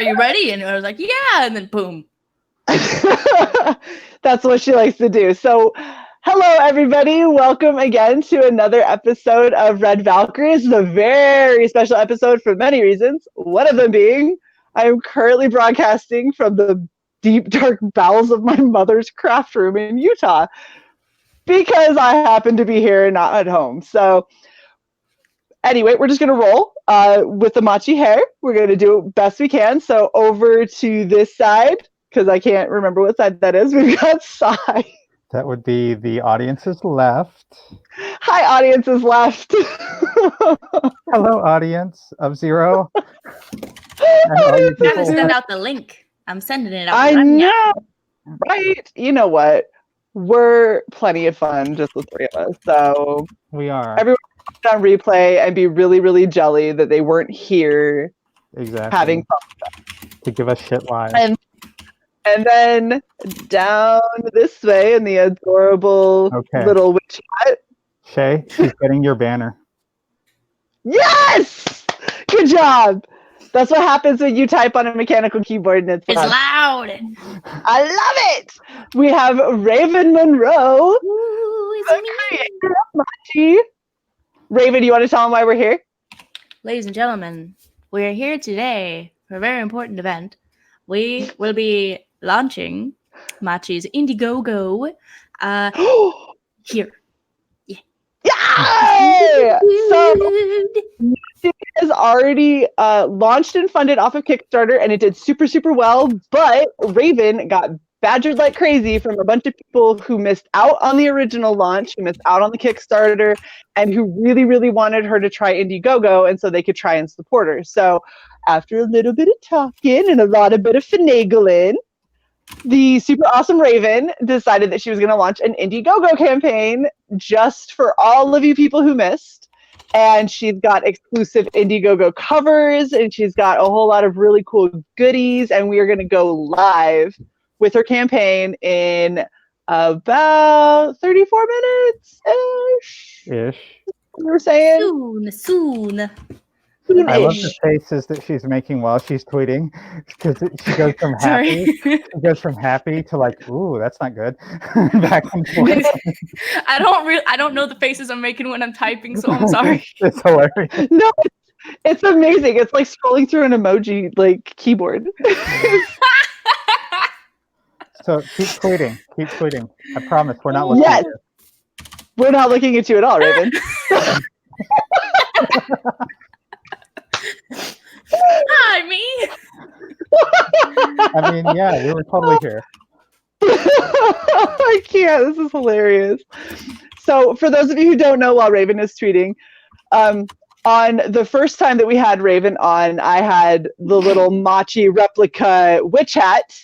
are you ready? And I was like, yeah. And then boom. That's what she likes to do. So, hello, everybody. Welcome again to another episode of Red Valkyrie. This is a very special episode for many reasons. One of them being I am currently broadcasting from the deep, dark bowels of my mother's craft room in Utah because I happen to be here and not at home. So, anyway, we're just going to roll with the Machi hair. We're going to do it best we can. So, over to this side, because I can't remember what side that is. We've got Sai. That would be the audience's left. Hi, audience's left. Hello, audience of zero. I gotta send out the link. I'm sending it out. I know, right? You know what? We're plenty of fun, just the three of us. So we are. Everyone on replay and be really, really jelly that they weren't here. Exactly. Having fun to give us shit live. And then down this way in the adorable little witch hat. Shae, she's getting your banner. Yes! Good job. That's what happens when you type on a mechanical keyboard and it's loud. I love it. We have Raven Monroe. Ooh, the creator of Machi. Raven, you want to tell them why we're here? Ladies and gentlemen, we are here today for a very important event. We will be launching Machi's Indiegogo here. Yeah! So it has already launched and funded off of KickStarter, and it did super, super well. But Raven got badgered like crazy from a bunch of people who missed out on the original launch, who missed out on the Kickstarter, and who really, really wanted her to try Indiegogo, and so they could try and support her. So after a little bit of talking and a lot of bit of finagling, the super awesome Raven decided that she was going to launch an Indiegogo campaign just for all of you people who missed. And she's got exclusive Indiegogo covers, and she's got a whole lot of really cool goodies. And we are going to go live with her campaign in about 34 minutes-ish. We were saying? Soon. I love the faces that she's making while she's tweeting, because she goes from happy, to like, ooh, that's not good. Back and forth. I don't know the faces I'm making when I'm typing, so I'm sorry. It's hilarious. No, it's amazing. It's like scrolling through an emoji like keyboard. So keep tweeting. I promise we're not looking at you. We're not looking at you at all, Raven. Hi, me. I mean, yeah, we were totally here. I can't. This is hilarious. So, for those of you who don't know, while Raven is tweeting, on the first time that we had Raven on, I had the little Machi replica witch hat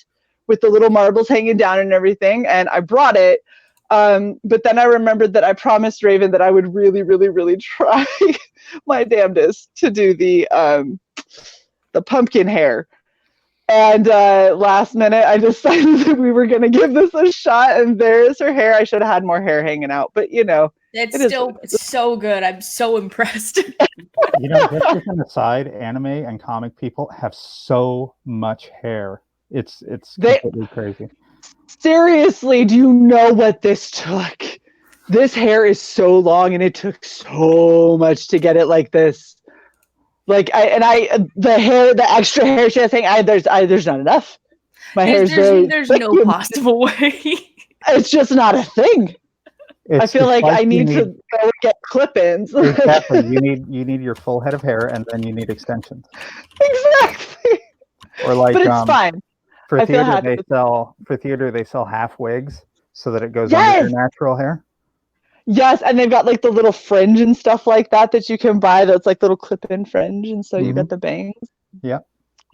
with the little marbles hanging down and everything, and I brought it. But then I remembered that I promised Raven that I would really, really, really try my damnedest to do the pumpkin hair. And last minute, I decided that we were going to give this a shot, and there's her hair. I should have had more hair hanging out, but you know. It's so good. I'm so impressed. You know, just as an aside, anime and comic people have so much hair. It's completely crazy. Seriously, do you know what this took? This hair is so long, and it took so much to get it like this. Like the extra hair she has hanging, there's not enough. There's no possible way. It's just not a thing. I feel like I need to go get clip-ins. Exactly. You need your full head of hair, and then you need extensions. Exactly. Or like, but it's fine. For theater, they sell half wigs so that it goes under your natural hair. Yes, and they've got like the little fringe and stuff like that you can buy. That's like little clip-in fringe, and so you got the bangs. Yeah.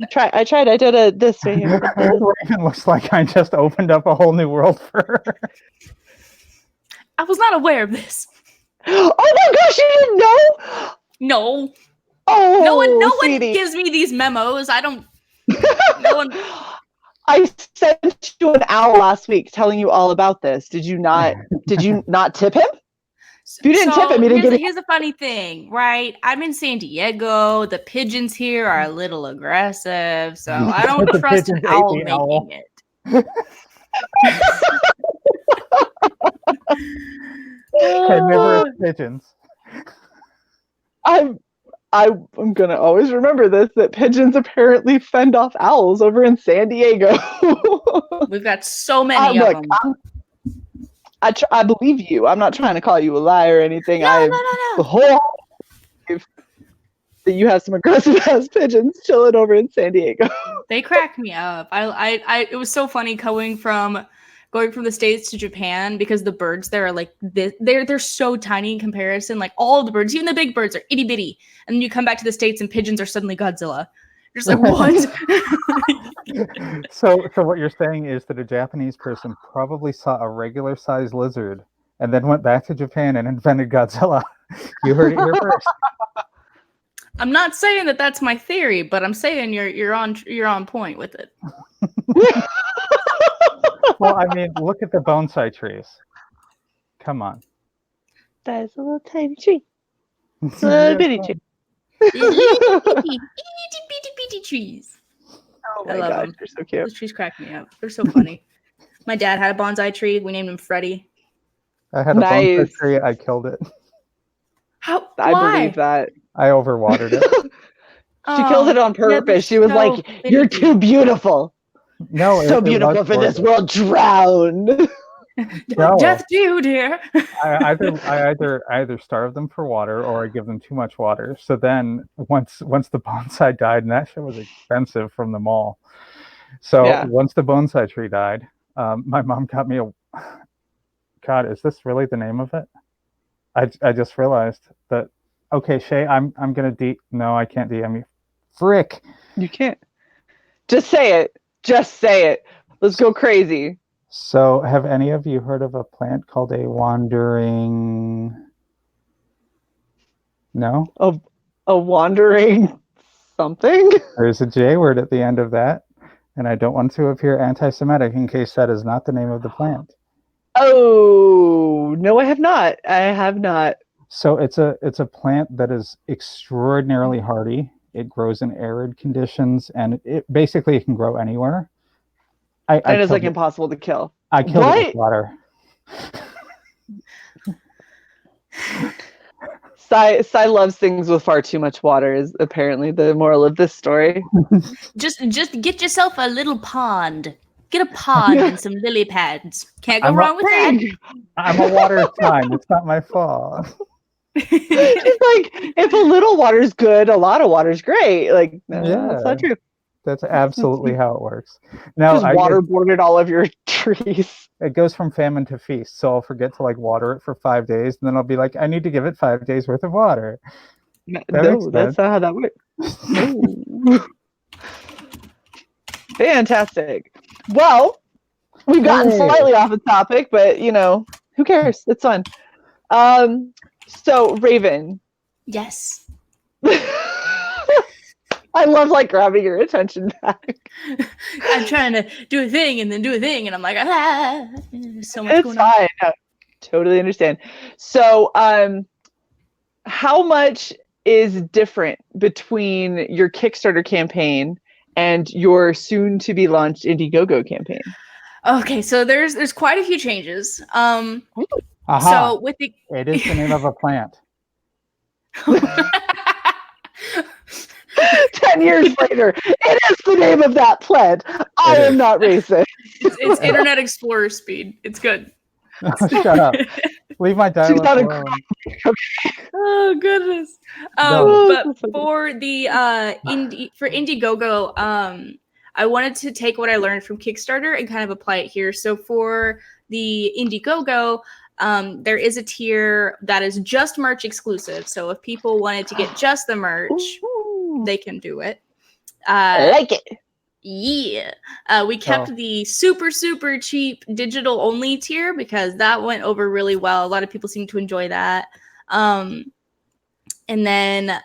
I tried. I did this right here. It looks like I just opened up a whole new world for her. I was not aware of this. Oh my gosh, you didn't know? No. Oh, no one gives me these memos. I don't. No one. I sent you an hour last week telling you all about this. Did you not tip him? If you didn't tip him, you didn't get here's a funny thing, right? I'm in San Diego. The pigeons here are a little aggressive, so I don't The trust an pigeons ate owl the making owl. it. Carnivorous pigeons. I'm gonna always remember this, that pigeons apparently fend off owls over in San Diego. We've got so many of them. I believe you. I'm not trying to call you a liar or anything. No. The whole that you have some aggressive ass pigeons chilling over in San Diego. They crack me up. It was so funny going from the States to Japan, because the birds there are like this, they're so tiny in comparison. Like all the birds, even the big birds, are itty bitty, and then you come back to the States and pigeons are suddenly Godzilla. You're just like, what? So what you're saying is that a Japanese person probably saw a regular sized lizard and then went back to Japan and invented Godzilla. You heard it here first. I'm not saying that that's my theory, but I'm saying you're on point with it. Well, I mean, look at the bonsai trees. Come on. That is a little tiny tree. It's a little bitty tree. Itty bitty trees. Oh I my love gosh, them. they're so cute. Those trees crack me up. They're so funny. My dad had a bonsai tree. We named him Freddie. I had a bonsai tree. I killed it. How? I Why? believe that. I overwatered it. She killed it on purpose. She was so like, "You're too beautiful. No, So beautiful for this world. Drown." No. Death to you, dear. I either starve them for water or I give them too much water. So then once the bonsai died, and that shit was expensive from the mall. So once the bonsai tree died, my mom got me a. God, is this really the name of it? I just realized that. Okay, Shae, I'm gonna No, I can't DM you. Frick. You can't. Just say it. Just say it. Let's go crazy. So, have any of you heard of a plant called a wandering? No? A wandering something? There's a J word at the end of that, and I don't want to appear anti-Semitic in case that is not the name of the plant. Oh, no, I have not. I have not. So it's a plant that is extraordinarily hardy. It grows in arid conditions, and it basically can grow anywhere. It is like impossible to kill. I killed it with water. Sai loves things with far too much water is apparently the moral of this story. Just get yourself a little pond. Get a pond and some lily pads. Can't go wrong with that. I'm a water sign. It's not my fault. It's like, if a little water's good, a lot of water's great. Like, no, that's not true. That's absolutely how it works. Now, just waterboarded all of your trees. It goes from famine to feast. So I'll forget to water it for 5 days, and then I'll be like, I need to give it 5 days worth of water. No, that's not how that works. Fantastic. Well, we've gotten slightly off the topic, but who cares? It's fun. So Raven. Yes. I love grabbing your attention back. I'm trying to do a thing and then do a thing, and I'm like, there's so much going on. It's fine. I totally understand. So, how much is different between your Kickstarter campaign and your soon-to-be launched Indiegogo campaign? Okay, so there's quite a few changes. So with it is the name of a plant. 10 years later, it is the name of that plant. I am not racist. It's Internet Explorer speed. It's good. Shut up. Leave my dialogue alone. Oh goodness. But for the for Indiegogo, I wanted to take what I learned from Kickstarter and kind of apply it here. So for the Indiegogo, there is a tier that is just merch exclusive. So if people wanted to get just the merch, they can do it. I like it. Yeah. We kept the super, super cheap digital only tier because that went over really well. A lot of people seem to enjoy that. And then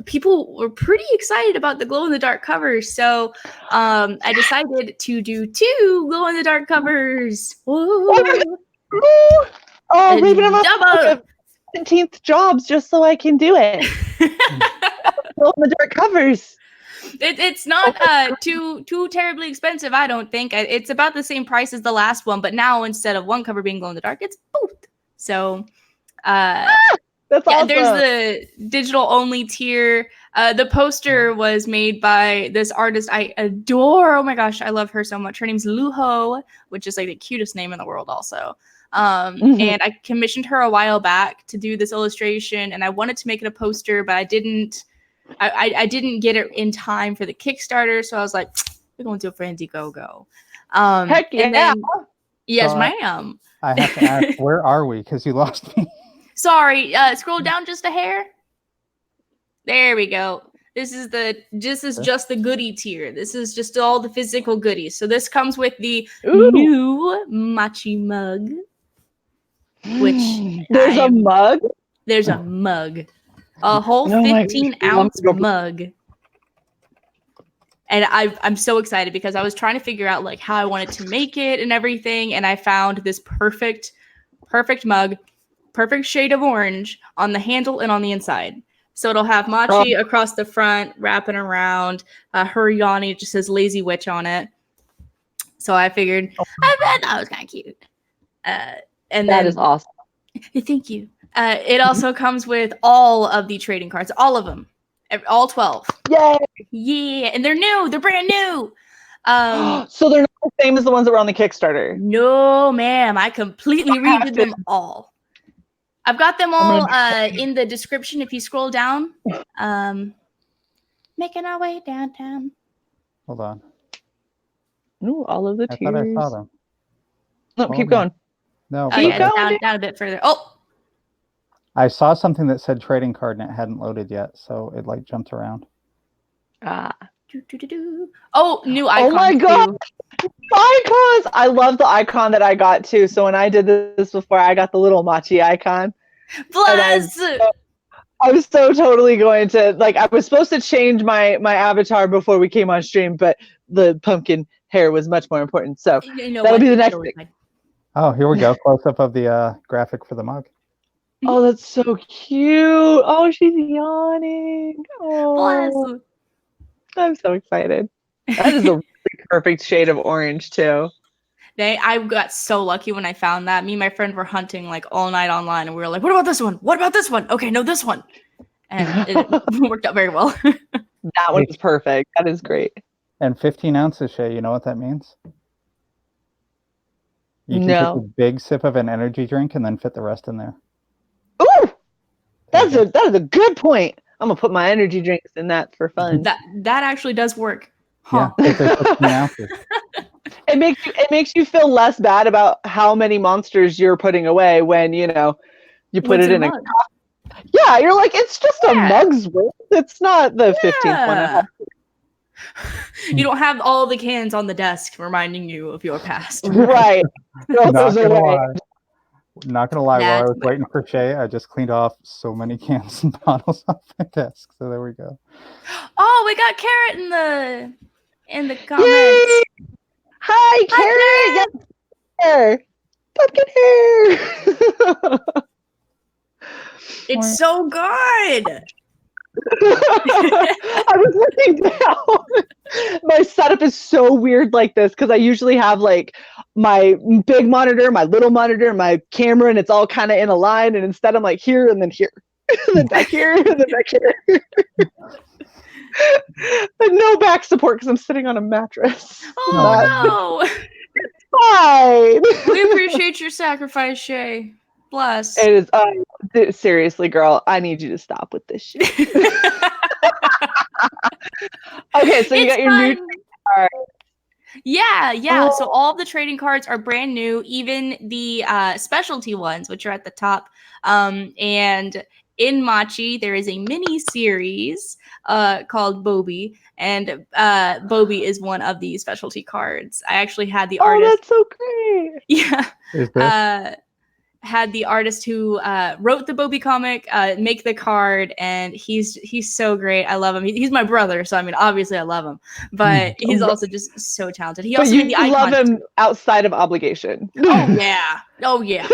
people were pretty excited about the glow-in-the-dark covers. So I decided to do 2 glow-in-the-dark covers. Ooh. Oh, Raven, I'm double 17th jobs just so I can do it. Glow in the dark covers. It's not too terribly expensive, I don't think. It's about the same price as the last one, but now instead of one cover being glow in the dark, it's both. So that's awesome. There's the digital only tier. The poster was made by this artist I adore. Oh my gosh, I love her so much. Her name's Luho, which is like the cutest name in the world also. And I commissioned her a while back to do this illustration, and I wanted to make it a poster, but I didn't get it in time for the Kickstarter, so I was like, we're going to do it for Indiegogo. Heck yeah. And then, yes, So ma'am. I have to ask, where are we? Because you lost me. Sorry, scroll down just a hair. There we go. This is just the goodie tier. This is just all the physical goodies. So this comes with the new Machi mug, which there's a mug. There's a mug, a whole 15-ounce mug. And I'm so excited because I was trying to figure out like how I wanted to make it and everything, and I found this perfect mug, perfect shade of orange on the handle and on the inside. So it'll have Machi across the front, wrapping around. Her yawning, it just says Lazy Witch on it. So I figured, I thought it was kind of cute. And that is awesome. Thank you. It also comes with all of the trading cards, all of them, all 12. Yay! Yeah, and they're new. They're brand new. So they're not the same as the ones that were on the Kickstarter. No, ma'am. I completely redid them all. I've got them all in the description if you scroll down. Making our way downtown. Hold on. Ooh, all of the I tiers. thought I saw them. No, keep going. No. Keep going. Down a bit further. Oh! I saw something that said trading card and it hadn't loaded yet, so it like jumped around. Oh, new icon. Oh my god! Icons! I love the icon that I got too. So when I did this before, I got the little Machi icon. Bless! I was so totally going to, like, I was supposed to change my avatar before we came on stream, but the pumpkin hair was much more important. So that'll be the next thing. Oh, here we go. Close up of the graphic for the mug. Oh, that's so cute. Oh, she's yawning. Oh, Bless! I'm so excited. That is a really perfect shade of orange too. I got so lucky when I found that. Me and my friend were hunting like all night online, and we were like, what about this one? What about this one? Okay, no, this one. And it worked out very well. That one is perfect. That is great. And 15 ounces, Shae, you know what that means? You can take a big sip of an energy drink and then fit the rest in there. Ooh! That is a good point. I'm gonna put my energy drinks in that for fun. That actually does work. Huh. Yeah, 15 ounces. It makes you feel less bad about how many monsters you're putting away when you put it in a cup. Yeah, you're like, it's just a mug's worth. It's not the 15th one I have. You don't have all the cans on the desk reminding you of your past. Right. Not gonna lie, while I was waiting for Shae, I just cleaned off so many cans and bottles off my desk. So there we go. Oh, we got Carrot in the comments. Yay! Hi, Carrot! Yes, pumpkin hair! It's so good! I was looking down. My setup is so weird like this because I usually have like my big monitor, my little monitor, my camera, and it's all kind of in a line. And instead, I'm like here and then here, and then back here, and then back here. And no back support because I'm sitting on a mattress. Oh no! It's fine. We appreciate your sacrifice, Shae. Bless. It is seriously, girl. I need you to stop with this shit. Okay, so you got your new card. Yeah. Oh. So all of the trading cards are brand new, even the specialty ones, which are at the top. And in Machi, there is a mini series called Bobby, and Bobby is one of the specialty cards. I actually had the artist. Oh, that's so great! Yeah. Is this? had the artist who wrote the Bobby comic make the card, and he's so great. I love him. He's my brother, so I mean, obviously I love him, but he's also just so talented. He also made the icon. Love him outside of obligation. Oh yeah, oh yeah.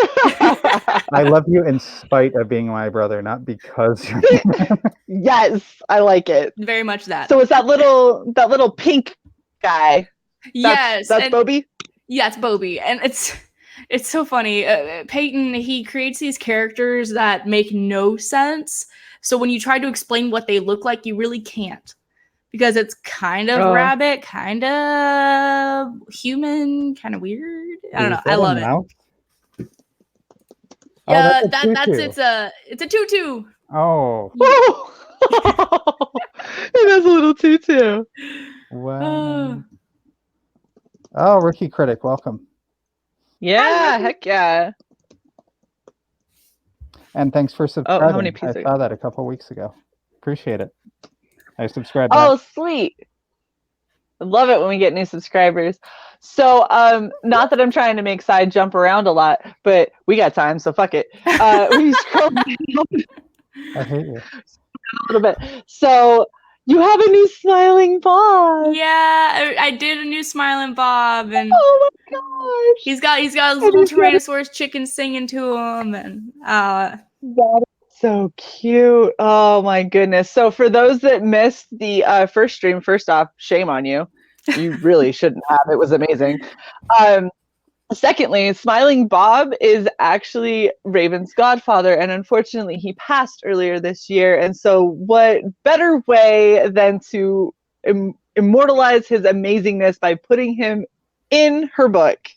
I love you in spite of being my brother, not because you're Yes, I like it. Very much that. So it's that little pink guy. Yes, that's Bobby. Yeah, it's Bobby, and it's so funny. Peyton, he creates these characters that make no sense. So when you try to explain what they look like, you really can't, because it's kind of rabbit, kind of human, kind of weird. I don't know. I love it. Yeah, it's a tutu. Oh. It has a little tutu. Wow. Oh, Rookie Critic, welcome. Yeah, heck yeah. And thanks for subscribing. How many pieces? I saw that a couple weeks ago. Appreciate it. I subscribed. Oh, sweet. I love it when we get new subscribers. So, not that I'm trying to make Side jump around a lot, but we got time, so fuck it. We scroll down. I hate you. A little bit. So, you have a new Smiling Bob. Yeah, I did a new Smiling Bob, and oh my gosh, he's got a little Tyrannosaurus chicken singing to him, and that is so cute. Oh my goodness. So for those that missed the first stream, first off, shame on you. You really shouldn't have. It was amazing. Secondly, Smiling Bob is actually Raven's godfather, and unfortunately he passed earlier this year. And so what better way than to immortalize his amazingness by putting him in her book.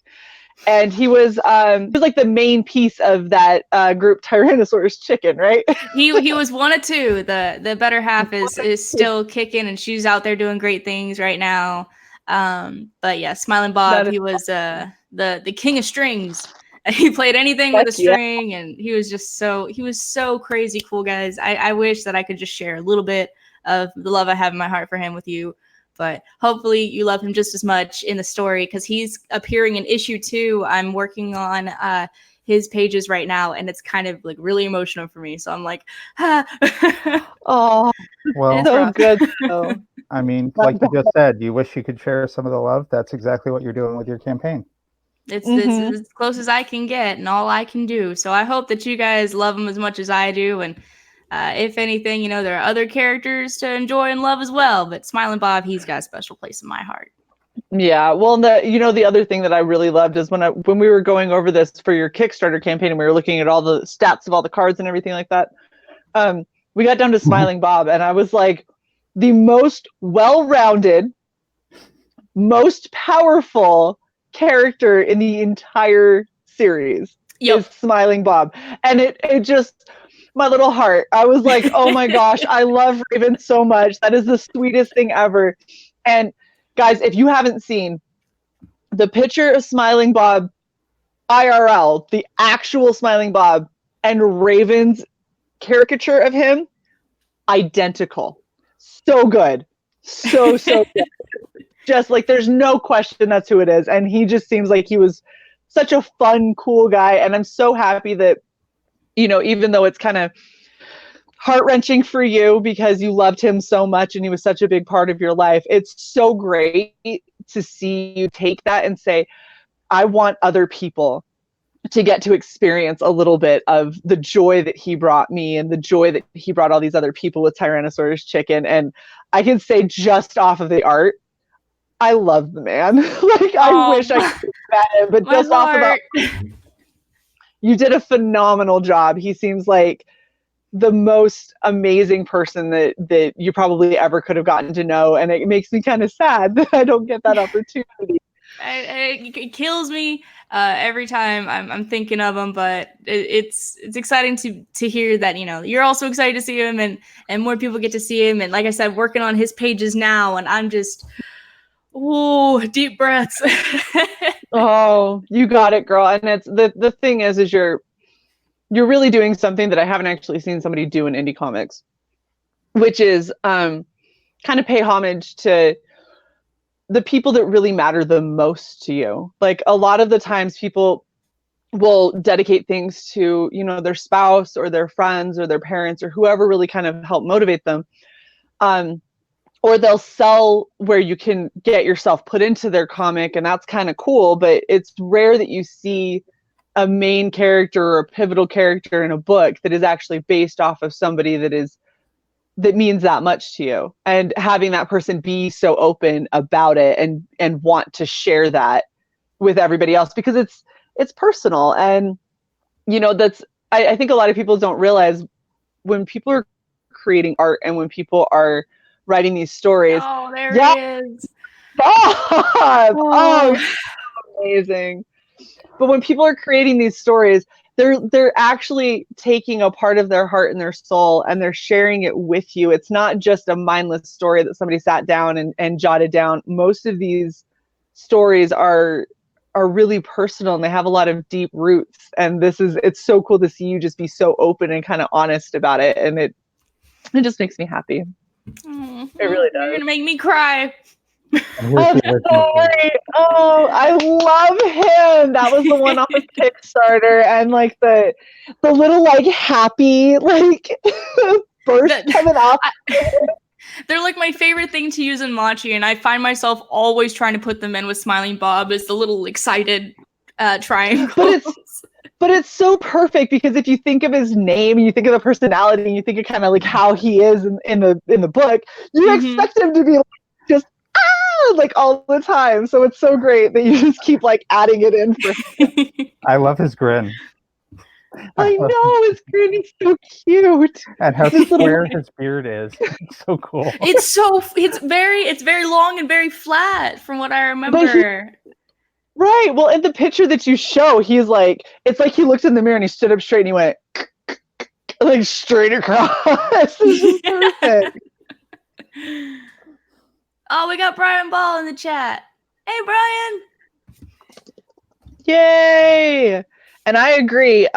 And he was like the main piece of that group Tyrannosaurus Chicken, right? he was one of two. The better half is still kicking, and she's out there doing great things right now. But yeah, Smiling Bob, he was the king of strings. He played anything with a string, and he was so crazy cool, guys. I wish that I could just share a little bit of the love I have in my heart for him with you, but hopefully you love him just as much in the story, because he's appearing in issue 2. I'm working on his pages right now, and it's kind of like really emotional for me, so I'm like, oh, well, so good though. I mean, like you just said, you wish you could share some of the love. That's exactly what you're doing with your campaign. It's as close as I can get and all I can do. So I hope that you guys love him as much as I do. And if anything, there are other characters to enjoy and love as well. But Smiling Bob, he's got a special place in my heart. Yeah, well, the other thing that I really loved is when we were going over this for your Kickstarter campaign, and we were looking at all the stats of all the cards and everything like that. We got down to Smiling Bob, and I was like, the most well-rounded, most powerful character in the entire series is Smiling Bob. And it just, my little heart, I was like, oh my gosh, I love Raven so much. That is the sweetest thing ever. And guys, if you haven't seen the picture of Smiling Bob IRL, the actual Smiling Bob, and Raven's caricature of him, identical. So good. So good. Just like, there's no question that's who it is. And he just seems like he was such a fun, cool guy. And I'm so happy that, even though it's kind of heart-wrenching for you because you loved him so much and he was such a big part of your life, it's so great to see you take that and say, I want other people to get to experience a little bit of the joy that he brought me and the joy that he brought all these other people with Tyrannosaurus Chicken. And I can say, just off of the art, I love the man. I wish I could have him, but just off of that, you did a phenomenal job. He seems like the most amazing person that you probably ever could have gotten to know, and it makes me kind of sad that I don't get that opportunity. It kills me every time I'm thinking of him, but it's exciting to hear that you're also excited to see him, and more people get to see him. And like I said, working on his pages now, and I'm just deep breaths. Oh, you got it, girl. And it's the thing is you're really doing something that I haven't actually seen somebody do in indie comics, which is kind of pay homage to the people that really matter the most to you. Like, a lot of the times people will dedicate things to, you know, their spouse or their friends or their parents or whoever really kind of helped motivate them. Or they'll sell where you can get yourself put into their comic, and that's kind of cool, but it's rare that you see a main character or a pivotal character in a book that is actually based off of somebody that means that much to you, and having that person be so open about it and want to share that with everybody else, because it's personal. And you know, that's I think a lot of people don't realize, when people are creating art and when people are writing these stories. Oh, there he is. Stop! Oh, amazing. But when people are creating these stories, they're actually taking a part of their heart and their soul, and they're sharing it with you. It's not just a mindless story that somebody sat down and jotted down. Most of these stories are really personal, and they have a lot of deep roots. And it's so cool to see you just be so open and kind of honest about it. And it just makes me happy. It really does. You're gonna make me cry. I'm sorry. Oh, I love him. That was the one off of Kickstarter, and like the little like happy like burst coming off. They're like my favorite thing to use in Machi, and I find myself always trying to put them in with Smiling Bob as the little excited triangles. But it's so perfect, because if you think of his name and you think of the personality and you think of kind of like how he is in the book, you expect him to be like, just like all the time. So it's so great that you just keep like adding it in for him. I love his grin. I know, his grin is so cute. And how square his beard is. It's so cool. It's very long and very flat from what I remember. Right. Well, in the picture that you show, he's like, it's like he looked in the mirror and he stood up straight and he went like straight across. This is perfect. Oh, we got Brian Ball in the chat. Hey, Brian. Yay. And I agree.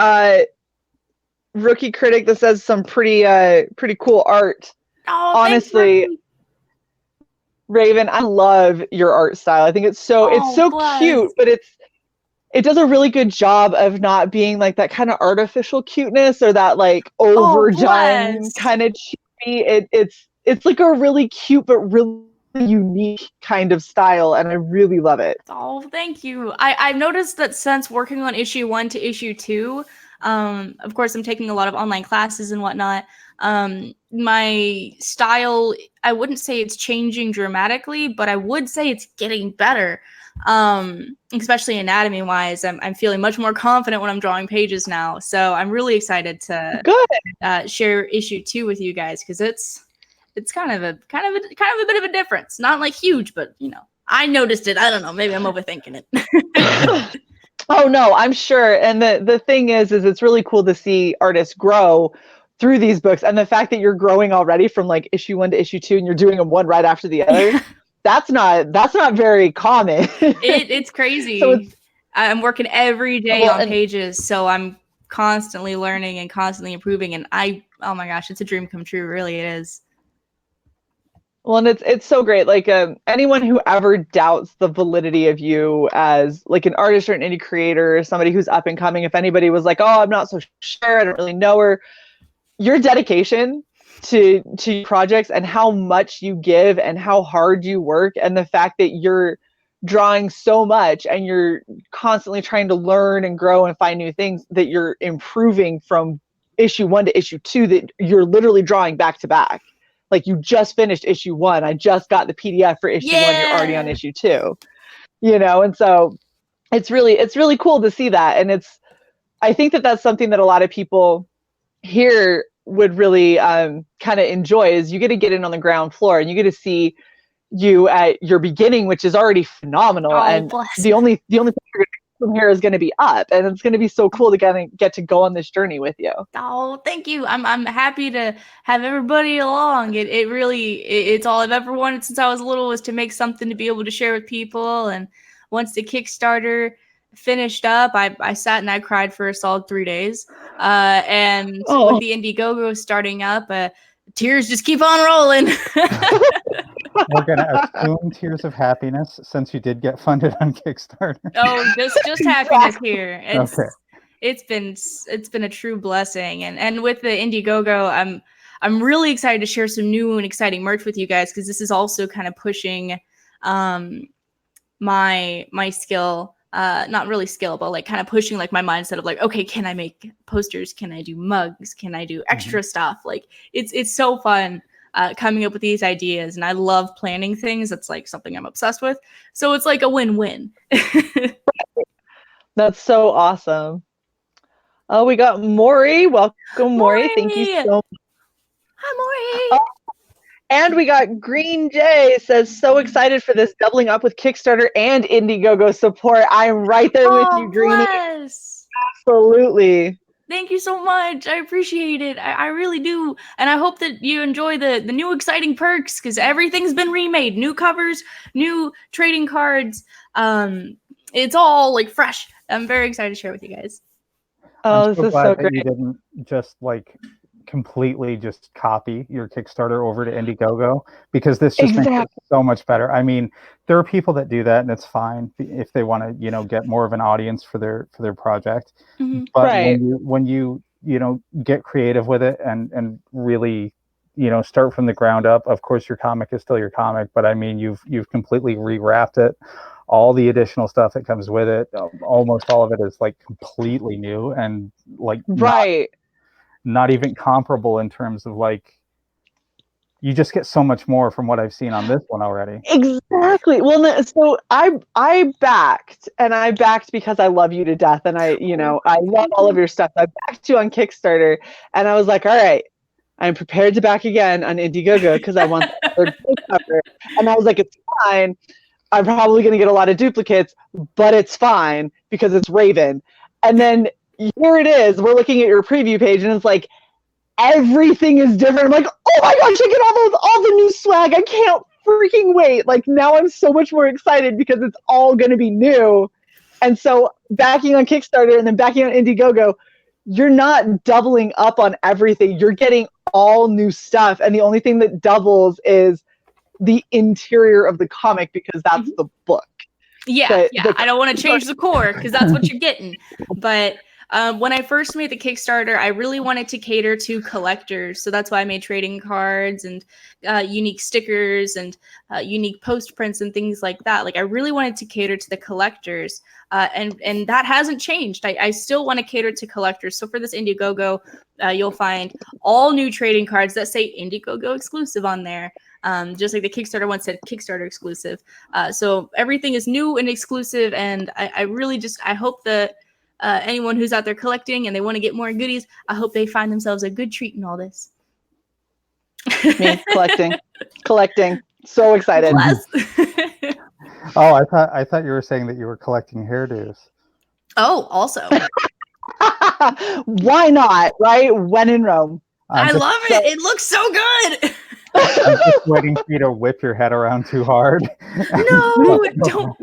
Rookie critic that says some pretty cool art. Oh, honestly. Thanks, Raven, I love your art style. I think it's so cute, but it does a really good job of not being like that kind of artificial cuteness or that like overdone kind of cheapy. It's like a really cute but really unique kind of style, and I really love it. Oh, thank you. I've noticed that since working on issue 1 to issue 2, of course I'm taking a lot of online classes and whatnot. My style, I wouldn't say it's changing dramatically, but I would say it's getting better. Especially anatomy wise, I'm feeling much more confident when I'm drawing pages now. So I'm really excited to share issue 2 with you guys, because it's kind of a bit of a difference. Not like huge, but you know, I noticed it. I don't know, maybe I'm overthinking it. Oh no, I'm sure. And the thing is it's really cool to see artists grow through these books, and the fact that you're growing already from like issue 1 to issue 2 and you're doing them one right after the other. That's not very common. It's crazy. So I'm working every day on pages, so I'm constantly learning and constantly improving, and oh my gosh, it's a dream come true. Really, it is. Well, and it's so great. Like anyone who ever doubts the validity of you as like an artist or an indie creator or somebody who's up and coming, if anybody was like, oh, I'm not so sure, I don't really know her, your dedication to projects and how much you give and how hard you work, and the fact that you're drawing so much and you're constantly trying to learn and grow and find new things, that you're improving from issue 1 to issue 2, that you're literally drawing back to back. Like you just finished issue 1. I just got the PDF for issue 1. You're already on issue 2, you know? And so it's really cool to see that. And I think that that's something that a lot of people here would really kind of enjoy, is you get to get in on the ground floor and you get to see you at your beginning, which is already phenomenal. And the only thing you're going to from here is going to be up, and it's going to be so cool to get to go on this journey with you. Oh, thank you. I'm happy to have everybody along. It's all I've ever wanted since I was little, was to make something to be able to share with people. And once the Kickstarter finished up, I sat and I cried for a solid 3 days. And with the Indiegogo starting up, tears just keep on rolling. we're gonna assume tears of happiness since you did get funded on Kickstarter. Oh, just happiness here. Okay. It's been a true blessing, and with the Indiegogo, I'm really excited to share some new and exciting merch with you guys, because this is also kind of pushing my skill, not really skill, but like kind of pushing like my mindset of like, okay, can I make posters? Can I do mugs? Can I do extra stuff? Like it's so fun coming up with these ideas, and I love planning things. It's like something I'm obsessed with. So it's like a win-win. That's so awesome. Oh, we got Maury. Welcome, Maury. Thank you so much. Hi, Maury. And we got Green Jay says, so excited for this doubling up with Kickstarter and Indiegogo support. I'm right there with you, Greenie. Bless. Absolutely. Thank you so much. I appreciate it. I really do. And I hope that you enjoy the new exciting perks, because everything's been remade. New covers, new trading cards. It's all like fresh. I'm very excited to share with you guys. Oh, I'm this is glad so that great. you didn't just like completely just copy your Kickstarter over to Indiegogo, because this just makes it so much better. I mean, there are people that do that, and it's fine if they want to, get more of an audience for their project. But when you get creative with it and really start from the ground up, of course your comic is still your comic, but I mean you've completely rewrapped it. All the additional stuff that comes with it, almost all of it is like completely new and like not even comparable in terms of like, you just get so much more from what I've seen on this one already. Exactly. Well, so I backed because I love you to death, and I love all of your stuff. I backed you on Kickstarter, and I was like, all right, I'm prepared to back again on Indiegogo because I want the third cover. And I was like, it's fine. I'm probably going to get a lot of duplicates, but it's fine because it's Raven. And then here it is. We're looking at your preview page, and it's like everything is different. I'm like, oh my gosh, I get all the new swag. I can't freaking wait. Like, now I'm so much more excited because it's all going to be new. And so backing on Kickstarter and then backing on Indiegogo, you're not doubling up on everything. You're getting all new stuff, and the only thing that doubles is the interior of the comic, because that's the book. Yeah, I don't want to change the core because that's what you're getting. But when I first made the Kickstarter, I really wanted to cater to collectors. So that's why I made trading cards and unique stickers and unique post prints and things like that. Like, I really wanted to cater to the collectors. And that hasn't changed. I still want to cater to collectors. So for this Indiegogo, you'll find all new trading cards that say Indiegogo exclusive on there. Just like the Kickstarter one said Kickstarter exclusive. So everything is new and exclusive. And I really I hope that anyone who's out there collecting and they want to get more goodies, I hope they find themselves a good treat in all this. Me collecting. So excited. Oh, I thought you were saying that you were collecting hairdos. Oh, also. Why not, right? When in Rome. I love it. It looks so good. I'm just waiting for you to whip your head around too hard. No, don't.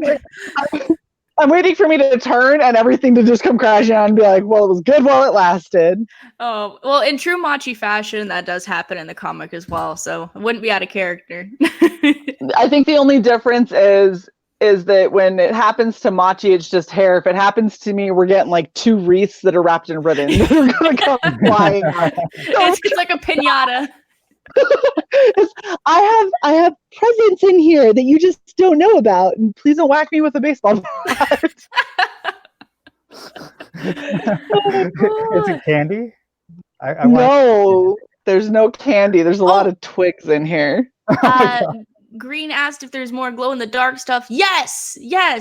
I'm waiting for me to turn and everything to just come crashing on and be like, well, it was good while it lasted. Oh, well, in true Machi fashion, that does happen in the comic as well, so it wouldn't be out of character. I think the only difference is that when it happens to Machi, it's just hair. If it happens to me, we're getting like 2 wreaths that are wrapped in ribbon. They're going to come flying. It's like a piñata. I have presents in here that you just don't know about, and please don't whack me with a baseball bat. Is it candy? No, there's no candy. There's a lot of twigs in here. Green asked if there's more glow in the dark stuff. Yes,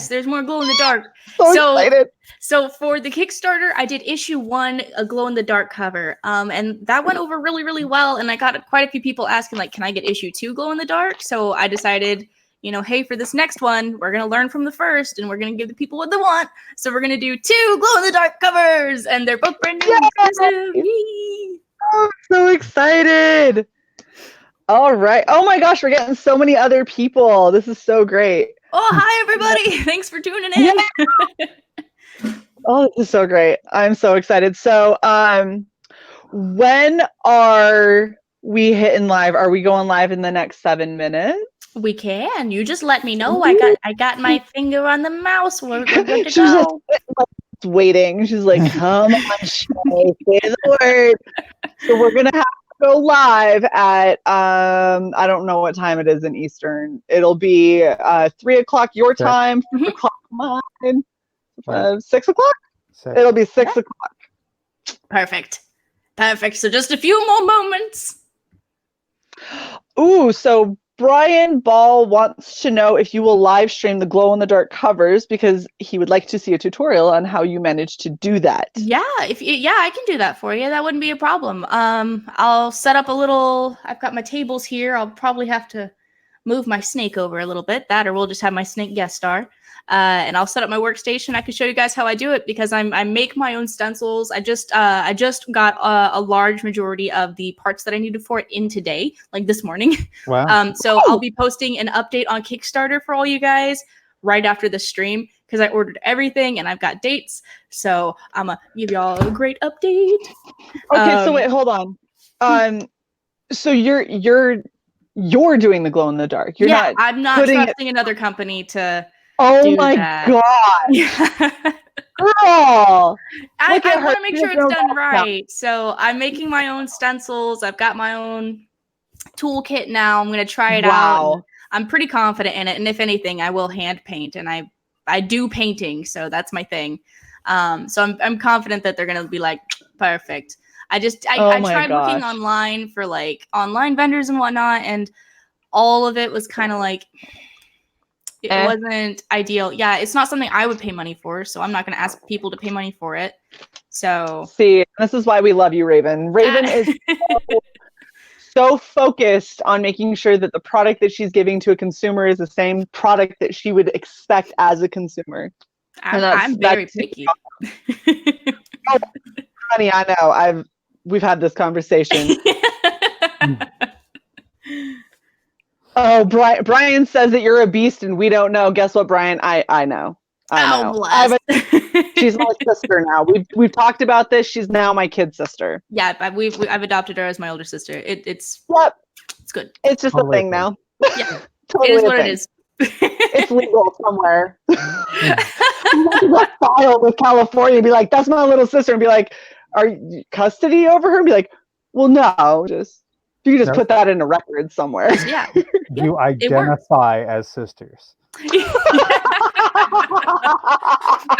there's more glow in the dark. So excited. So for the Kickstarter, I did issue 1, a glow in the dark cover, and that went over really, really well. And I got quite a few people asking, like, can I get issue 2 glow in the dark? So I decided, hey, for this next one, we're gonna learn from the first, and we're gonna give the people what they want. So we're gonna do 2 glow in the dark covers, and they're both brand new. I'm so excited. All right. Oh my gosh, we're getting so many other people. This is so great. Oh, hi everybody. Thanks for tuning in. Oh, this is so great. I'm so excited. So, when are we hitting live? Are we going live in the next 7 minutes? We can. You just let me know. I got my finger on the mouse. We're good to She's just go. waiting. She's like, come on, Shae, say the word. So we're gonna have to go live at I don't know what time it is in Eastern. It'll be 3 o'clock your time, 4 o'clock mine, 6 o'clock. It'll be 6 o'clock. Perfect. So just a few more moments. Ooh, so Brian Ball wants to know if you will live stream the glow-in-the-dark covers because he would like to see a tutorial on how you managed to do that. Yeah, I can do that for you. That wouldn't be a problem. I'll set up a little. I've got my tables here. I'll probably have to move my snake over a little bit. That, or we'll just have my snake guest star. And I'll set up my workstation. I can show you guys how I do it because I make my own stencils. I just got a large majority of the parts that I needed for it in today, like this morning. Wow. So I'll be posting an update on Kickstarter for all you guys right after the stream because I ordered everything and I've got dates. So I'm gonna give y'all a great update. Okay, so wait, hold on. So you're doing the glow in the dark. I'm not trusting another company to. Oh my god! Yeah. Girl, I want to make sure it's done right. So I'm making my own stencils. I've got my own toolkit now. I'm gonna try it out. I'm pretty confident in it, and if anything, I will hand paint. And I do painting, so that's my thing. So I'm confident that they're gonna be like perfect. I tried looking online for like online vendors and whatnot, and all of it was kind of like. It wasn't ideal. Yeah, it's not something I would pay money for, so I'm not going to ask people to pay money for it. So see, this is why we love you, Raven. Raven is so focused on making sure that the product that she's giving to a consumer is the same product that she would expect as a consumer. I'm very picky. Oh, honey, I know. We've had this conversation. Oh, Brian says that you're a beast and we don't know. Guess what, Brian? I know. I know. Bless. She's my sister now. We've talked about this. She's now my kid sister. Yeah, I've adopted her as my older sister. It's good. It's just a thing now. Yeah, totally it is what it is. It's legal somewhere. You file with California and be like, "That's my little sister," and be like, "Are you custody over her?" And be like, "Well, no, just." You can just put that in a record somewhere. Yeah. You identify as sisters.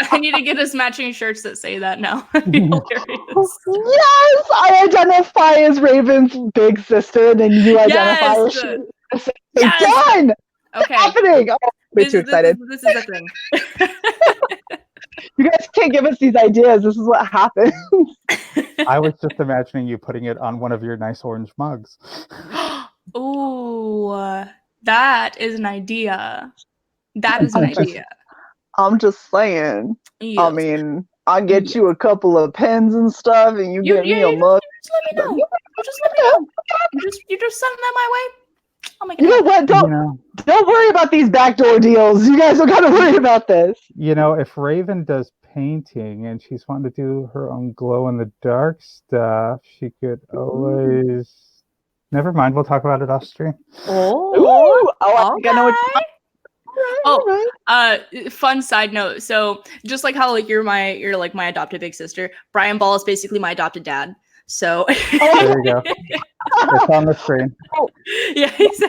I need to get us matching shirts that say that now. Hilarious. Yes, I identify as Raven's big sister, and then you identify as she. It's done. Okay. It's happening. Oh, I'm too excited. This is a thing. You guys can't give us these ideas. This is what happens. I was just imagining you putting it on one of your nice orange mugs. Ooh, that is an idea. That is an idea. I'm just saying. Yes. I mean, I'll get you a couple of pens and stuff, and you get me a mug. Just let me know. Just let me know. You just send them my way. I'll make it. You know what? Don't worry about these backdoor deals. You guys don't got to worry about this. You know, if Raven does painting and she's wanting to do her own glow in the dark stuff, she could always. Never mind. We'll talk about it off stream. I think I know what. Fun side note. So just like how like you're like my adopted big sister, Brian Ball is basically my adopted dad. So there you go. It's on the screen. Yeah, he's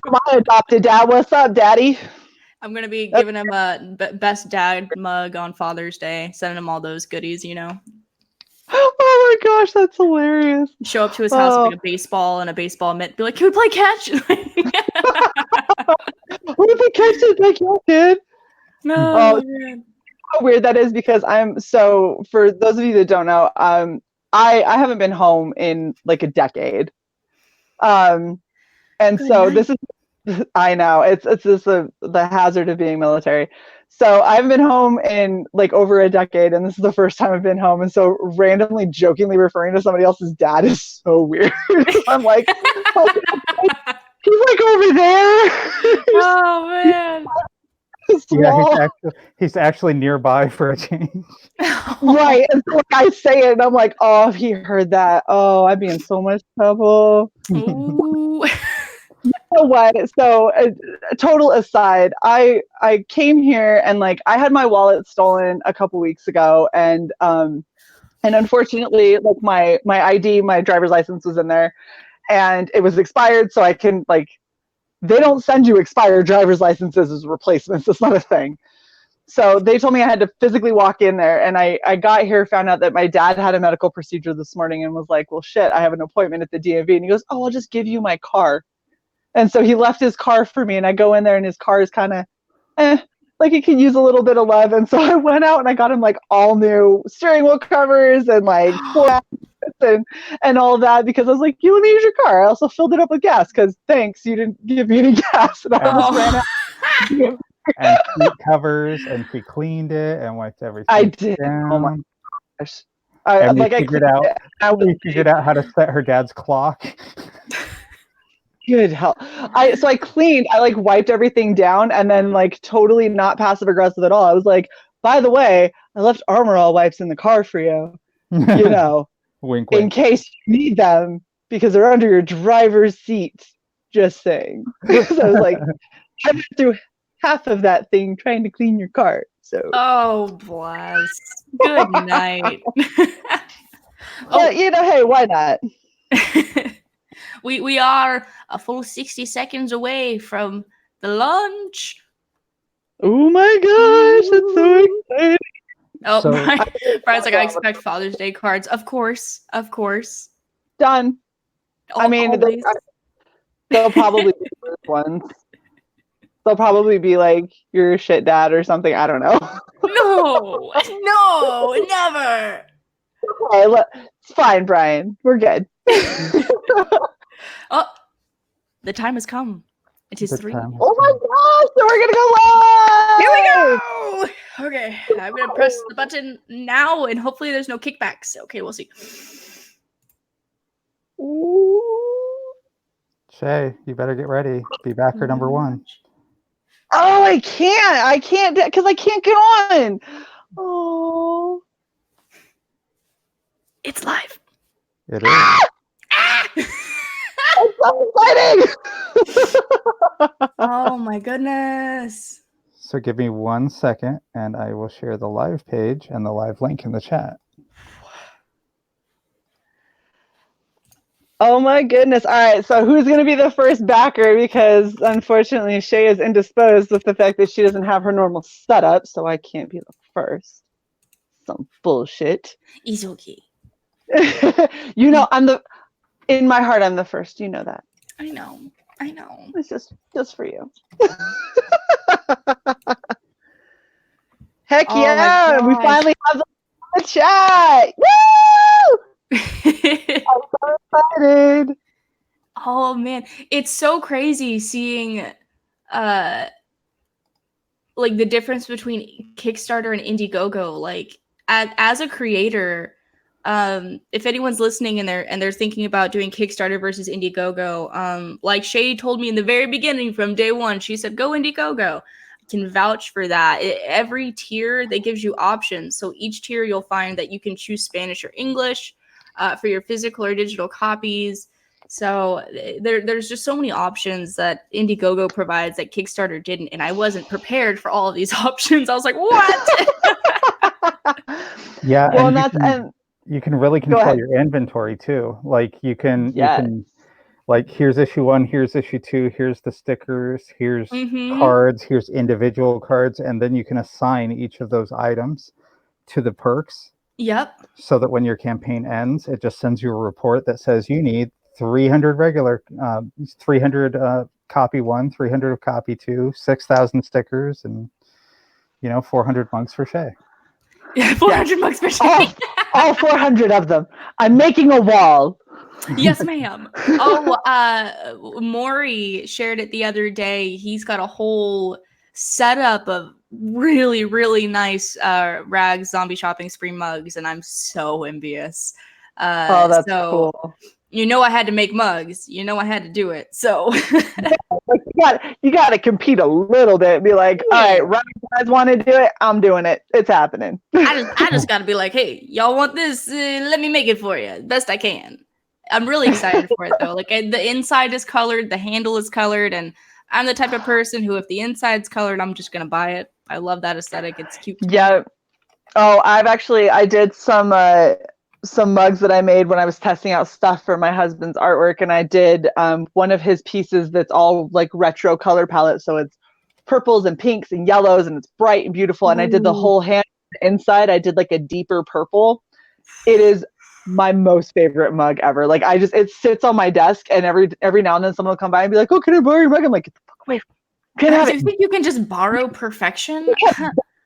my adopted dad. What's up, Daddy? I'm gonna be giving him a best dad mug on Father's Day, sending him all those goodies, you know. Oh my gosh, that's hilarious. Show up to his house with like a baseball and a baseball mitt. Be like, can we play catch? What if we catch it like you did? No. How weird that is because for those of you that don't know, I haven't been home in like a decade. And so this is, I know it's just the hazard of being military. So I haven't been home in like over a decade, and this is the first time I've been home. And so randomly, jokingly referring to somebody else's dad is so weird. I'm like, he's like over there. Oh man. Yeah, he's actually nearby for a change. Right. And so I say it and I'm like, oh, if he heard that, I'd be in so much trouble. Ooh. know what? So, a total aside, I came here and like I had my wallet stolen a couple weeks ago, and unfortunately, like my ID, my driver's license was in there, and it was expired. So I can like, they don't send you expired driver's licenses as replacements. It's not a thing. So they told me I had to physically walk in there, and I got here, found out that my dad had a medical procedure this morning, and was like, well, shit, I have an appointment at the DMV. And he goes, oh, I'll just give you my car. And so he left his car for me, and I go in there, and his car is kind of, like it could use a little bit of love. And so I went out and I got him like all new steering wheel covers and like and all that, because I was like, you let me use your car. I also filled it up with gas because thanks, you didn't give me any gas. And I almost ran out. And seat covers, and she cleaned it and wiped everything. I did. Down. Oh my gosh! We figured out how to set her dad's clock. Good hell! So I cleaned. I like wiped everything down, and then like totally not passive aggressive at all. I was like, by the way, I left Armor All wipes in the car for you. You know, wink, in case you need them because they're under your driver's seat. Just saying. So I was like, I went through half of that thing trying to clean your car. So. Oh, bless. Good night. Well, you know, hey, why not? we are a full 60 seconds away from the launch. Oh my gosh, that's so exciting. Oh, so, Brian's like, I expect Father's Day cards. Of course. Done. I mean, they'll probably be the first ones. They'll probably be like, you're a shit dad or something. I don't know. No, never. Okay, it's fine, Brian. We're good. Oh, the time has come. It is 3. Oh my gosh, so we're going to go live! Here we go! Okay, I'm going to press the button now, and hopefully there's no kickbacks. Okay, we'll see. Ooh. Shae, you better get ready. Be backer number 1. Oh, I can't because I can't get on. Oh, it's live. It is. It's so exciting. Oh my goodness. So give me 1 second, and I will share the live page and the live link in the chat. Oh my goodness. All right. So who's going to be the first backer? Because unfortunately, Shae is indisposed with the fact that she doesn't have her normal setup. So I can't be the first. Some bullshit. It's okay. You know, in my heart, I'm the first. You know that. I know. It's just for you. Heck yeah. We finally have the chat. Woo! I'm so excited. Oh man, it's so crazy seeing like the difference between Kickstarter and Indiegogo. Like as a creator, if anyone's listening and they're thinking about doing Kickstarter versus Indiegogo, like Shae told me in the very beginning from day one, she said go Indiegogo. I can vouch for that. Every tier that gives you options. So each tier you'll find that you can choose Spanish or English. For your physical or digital copies. So there's just so many options that Indiegogo provides that Kickstarter didn't, and I wasn't prepared for all of these options. I was like, what? Yeah, well, and you can really control your inventory too. Like you can like, here's issue 1, here's issue 2, here's the stickers, here's cards, here's individual cards, and then you can assign each of those items to the perks. Yep. So that when your campaign ends, it just sends you a report that says you need 300 regular, 300 copy 1, 300 of copy 2, 6,000 stickers, and 400 mugs for Shae. Yeah, 400 mugs for Shae. All 400 of them. I'm making a wall. Yes, ma'am. Oh, Maury shared it the other day. He's got a whole setup of really, really nice Rags Zombie Shopping Spree mugs, and I'm so envious. That's cool. I had to make mugs. I had to do it. So you got to compete a little bit. Be like, all right, right, guys want to do it? I'm doing it. It's happening. I just got to be like, hey, y'all want this? Let me make it for you best I can. I'm really excited for it though. Like the inside is colored, the handle is colored, and I'm the type of person who, if the inside's colored, I'm just gonna buy it. I love that aesthetic. It's cute. Yeah. Oh, I did some mugs that I made when I was testing out stuff for my husband's artwork, and I did one of his pieces that's all like retro color palette, so it's purples and pinks and yellows, and it's bright and beautiful. And I did the whole hand inside. I did like a deeper purple. It is my most favorite mug ever. Like it sits on my desk, and every now and then someone will come by and be like, "Oh, can I borrow your mug?" I'm like, "Get the fuck away! Can't have Do it." you think you can just borrow perfection?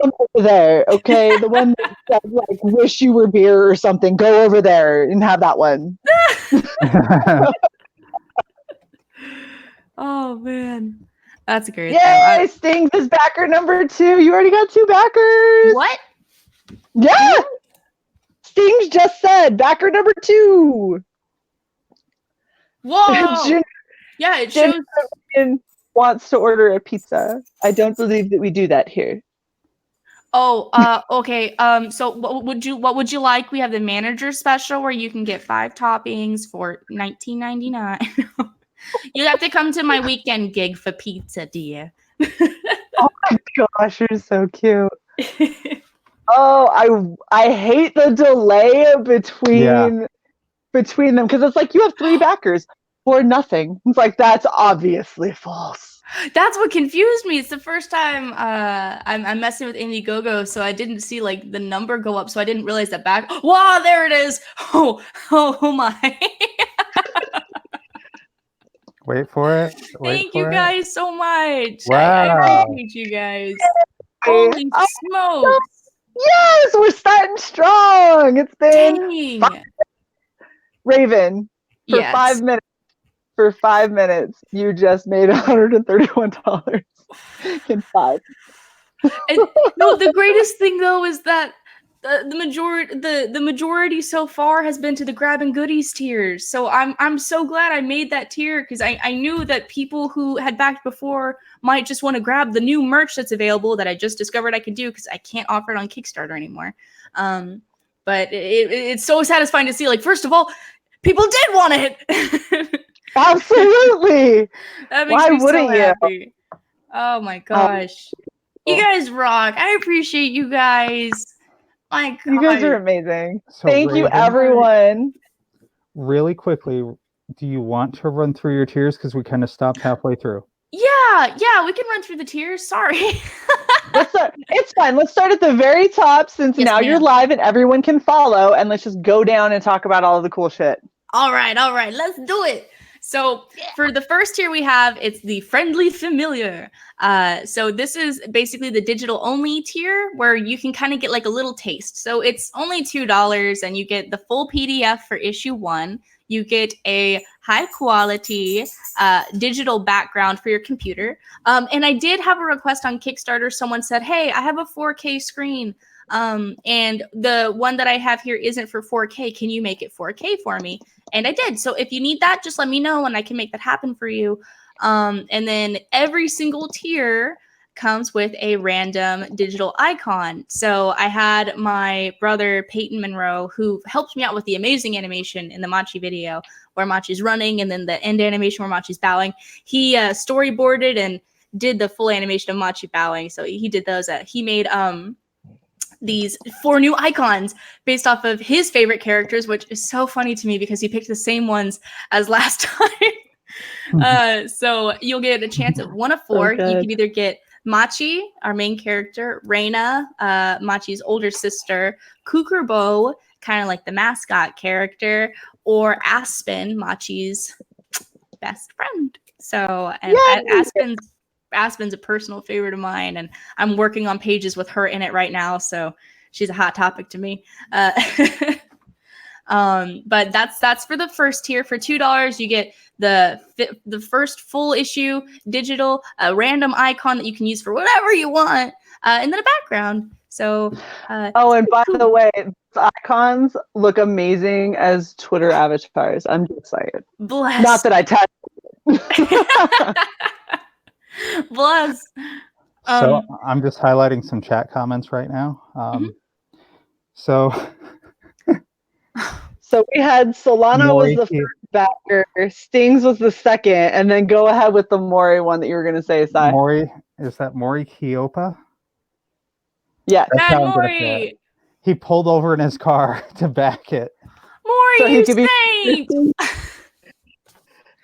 Over there, okay, the one that says like "wish you were beer" or something. Go over there and have that one. Oh man, that's great. Yay! Stings is backer number 2. You already got 2 backers. What? Yeah. Stings just said backer number 2. Whoa! Yeah, it shows. Wants to order a pizza. I don't believe that we do that here. Oh, okay. So what would you like? We have the manager special where you can get 5 toppings for $19.99. You have to come to my weekend gig for pizza, dear. Oh my gosh, you're so cute. Oh, I hate the delay between them, because it's like you have 3 backers for nothing. It's like, that's obviously false. That's what confused me. It's the first time I'm messing with Indiegogo, so I didn't see like the number go up, so I didn't realize that back. Wow, there it is. Oh my. Wait for it. Thank you guys so much. Wow. I appreciate you guys. Holy smokes. Yes, we're starting strong. It's been Dang. Raven, for Yes. 5 minutes. For 5 minutes, you just made $131 in 5. No, the greatest thing though is that the majority so far has been to the grab and goodies tiers. So I'm so glad I made that tier, because I knew that people who had backed before might just want to grab the new merch that's available that I just discovered I could do, because I can't offer it on Kickstarter anymore. But it's so satisfying to see, like, first of all, people did want it. Absolutely. That makes me so happy. Oh my gosh. You guys rock. I appreciate you guys. My God. You guys are amazing. So Thank you, Raven, everyone. Really quickly, do you want to run through your tiers? Because we kind of stopped halfway through. Yeah, we can run through the tiers. Sorry. It's fine. Let's start at the very top, since now you're live and everyone can follow, and let's just go down and talk about all of the cool shit. All right. Let's do it. So for the first tier we have, it's the Friendly Familiar. So this is basically the digital only tier where you can kind of get like a little taste. So it's only $2 and you get the full PDF for issue 1. You get a high quality digital background for your computer. And I did have a request on Kickstarter. Someone said, hey, I have a 4K screen. And the one that I have here isn't for 4K. Can you make it 4K for me? And I did. So if you need that, just let me know and I can make that happen for you. And then every single tier comes with a random digital icon. So I had my brother, Peyton Monroe, who helped me out with the amazing animation in the Machi video where Machi's running, and then the end animation where Machi's bowing. He storyboarded and did the full animation of Machi bowing. So he did those. He made these 4 new icons based off of his favorite characters, which is so funny to me because he picked the same ones as last time. So you'll get a chance at 1 of 4. You can either get Machi, our main character, Reina, Machi's older sister, Kukurbo, kind of like the mascot character, or Aspen, Machi's best friend. So, and Aspen's a personal favorite of mine, and I'm working on pages with her in it right now, so she's a hot topic to me. But that's for the first tier. For $2, you get the first full issue digital, a random icon that you can use for whatever you want, and then a background. So and by the way, the icons look amazing as Twitter avatars. I'm just excited. Bless. Not that I touched. Bless. So I'm just highlighting some chat comments right now. So So we had Solana was the first backer, Stings was the second, and then go ahead with the Mori one that you were going to say, Sai. Mori, is that Mori Kiopa? Yeah. That's Bad how I'm gonna say Mori. it. He pulled over in his car to back it. Mori, So he you could be- saint!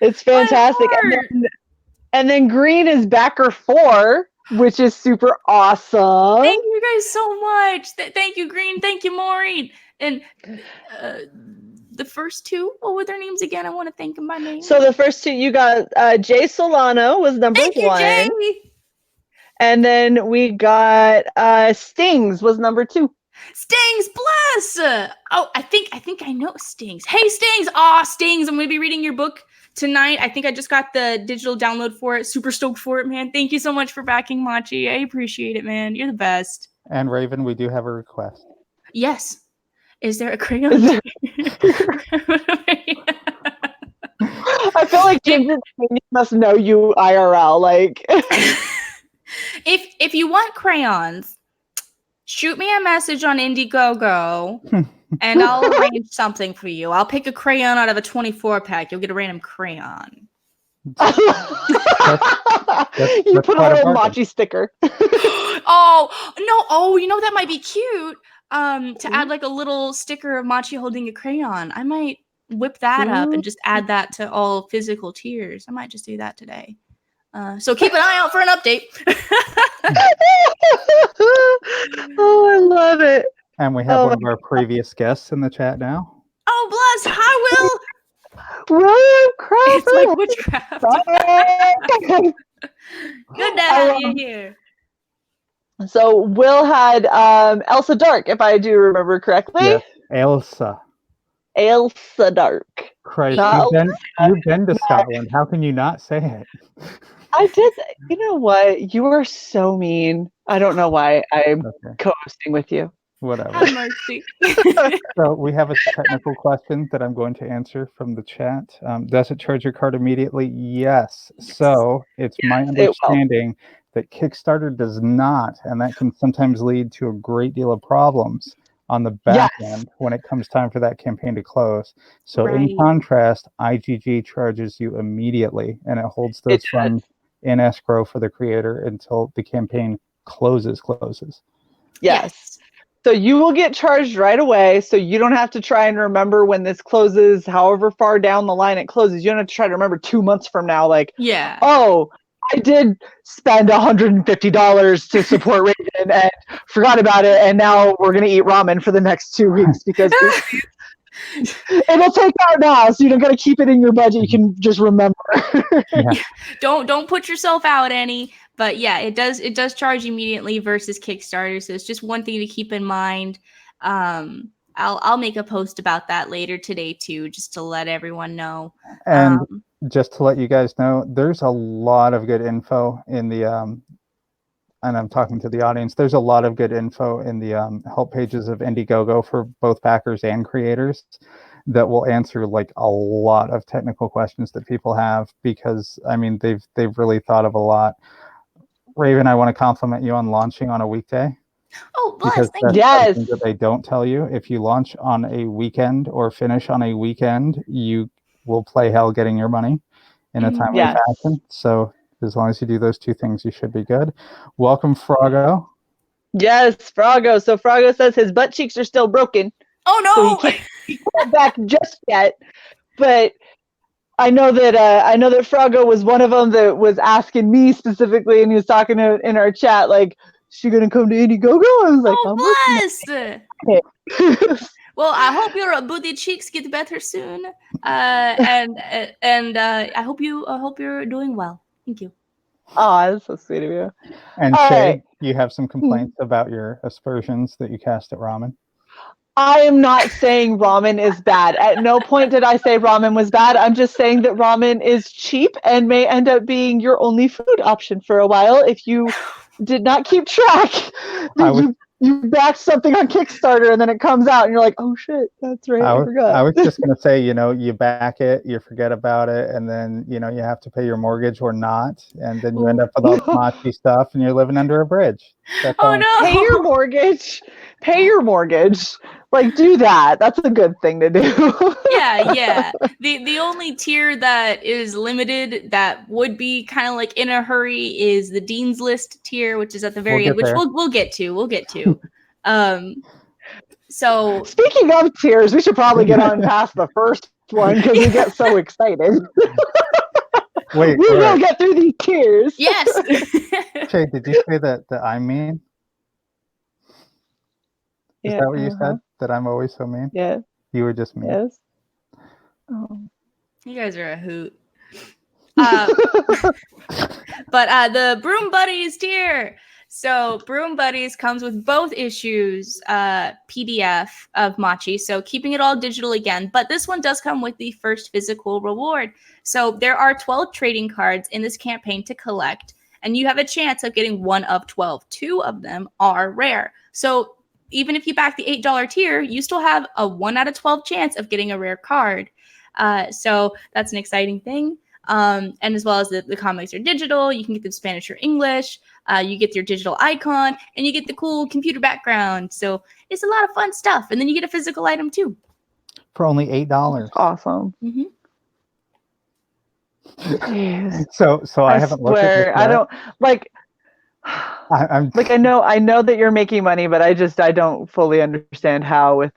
It's fantastic. And then green is backer 4, which is super awesome. Thank you guys so much. Thank you, Green. Thank you, Maureen. And the first two, what were their names again? I want to thank them by name. So the first two, you got Jay Solano was number 1. Thank you, Jay. And then we got Stings was number 2. Stings, bless. Oh, I think I know Stings. Hey, Stings. Aw, Stings. I'm going to be reading your book tonight. I think I just got the digital download for it. Super stoked for it, man. Thank you so much for backing Machi. I appreciate it, man. You're the best. And Raven, we do have a request. Yes. Is there a crayon? I feel like James must know you IRL. Like, if you want crayons, shoot me a message on Indiegogo, and I'll arrange something for you. I'll pick a crayon out of a 24-pack. You'll get a random crayon. You put a little Machi sticker. Oh no! Oh, you know that might be cute. To add like a little sticker of Machi holding a crayon. I might whip that up and just add that to all physical tiers. I might just do that today. So keep an eye out for an update. Oh, I love it. And we have one of our previous guests in the chat now. Oh, bless. Hi, Will. William Crawford. It's like witchcraft. Good to have you here. So Will had Elsa Dark, if I do remember correctly. Yes, Elsa. Elsa Dark. Christ, you've been to Scotland. How can you not say it? I did. You know what? You are so mean. I don't know why I'm co-hosting with you. Whatever. Have mercy. So we have a technical question that I'm going to answer from the chat. Does it charge your card immediately? Yes. So it's my understanding that KickStarter does not, and that can sometimes lead to a great deal of problems on the back end when it comes time for that campaign to close. So in contrast, IGG charges you immediately, and it holds those funds in escrow for the creator until the campaign closes. Yes. So you will get charged right away, so you don't have to try and remember when this closes, however far down the line it closes. You don't have to try to remember 2 months from now, like, oh, I did spend $150 to support Raven and forgot about it, and now we're going to eat ramen for the next 2 weeks because it'll take out now, so you don't got to keep it in your budget. You can just remember. Don't put yourself out any. But yeah, it does charge immediately versus Kickstarter. So it's just one thing to keep in mind. I'll make a post about that later today too, just to let everyone know. And just to let you guys know, there's a lot of good info in the and I'm talking to the audience. There's a lot of good info in the help pages of Indiegogo for both backers and creators that will answer like a lot of technical questions that people have, because I mean they've really thought of a lot. Raven, I want to compliment you on launching on a weekday. Oh, bless, thank you. Yes. That they don't tell you. If you launch on a weekend or finish on a weekend, you will play hell getting your money in a timely fashion. So as long as you do those 2 things, you should be good. Welcome, Froggo. Yes, Froggo. So Froggo says his butt cheeks are still broken. Oh no! So he can't go back just yet. But I know that Froggo was one of them that was asking me specifically, and he was talking in our chat like, "Is she gonna come to Indiegogo?" I was like, bless. Well, I hope your booty cheeks get better soon, and I hope you're doing well. Thank you. Oh, that's so sweet of you. And Shae, you have some complaints about your aspersions that you cast at ramen. I am not saying ramen is bad. At no point did I say ramen was bad. I'm just saying that ramen is cheap and may end up being your only food option for a while if you did not keep track. You back something on Kickstarter and then it comes out and you're like, oh shit, that's right, I forgot. I was just going to say, you back it, you forget about it, and then, you have to pay your mortgage or not, and then you end up with all the Machi stuff and you're living under a bridge. That's no. Pay your mortgage. Like, do that. That's a good thing to do. Yeah. The only tier that is limited that would be kind of like in a hurry is the Dean's List tier, which is at the very end, which we'll get to. We'll get to. So speaking of tiers, we should probably get on past the first one because we get so excited. Wait, we will get through these tiers. Yes. Shae, did you say that I'm mean? Is that what you said? That I'm always so mean? Yeah. You were just mean. Yes. Oh. You guys are a hoot. But the Broom Buddies tier. So Broom Buddies comes with both issues, PDF of Machi. So keeping it all digital again. But this one does come with the first physical reward. So there are 12 trading cards in this campaign to collect. And you have a chance of getting one of 12. 2 of them are rare. So even if you back the $8 tier, you still have a 1 out of 12 chance of getting a rare card. So that's an exciting thing. And as well as the comics are digital, you can get them Spanish or English. You get your digital icon, and you get the cool computer background. So it's a lot of fun stuff. And then you get a physical item too. For only $8. Awesome. Mm-hmm. So I haven't looked at this. I don't like. I'm like I know that you're making money, but I don't fully understand how with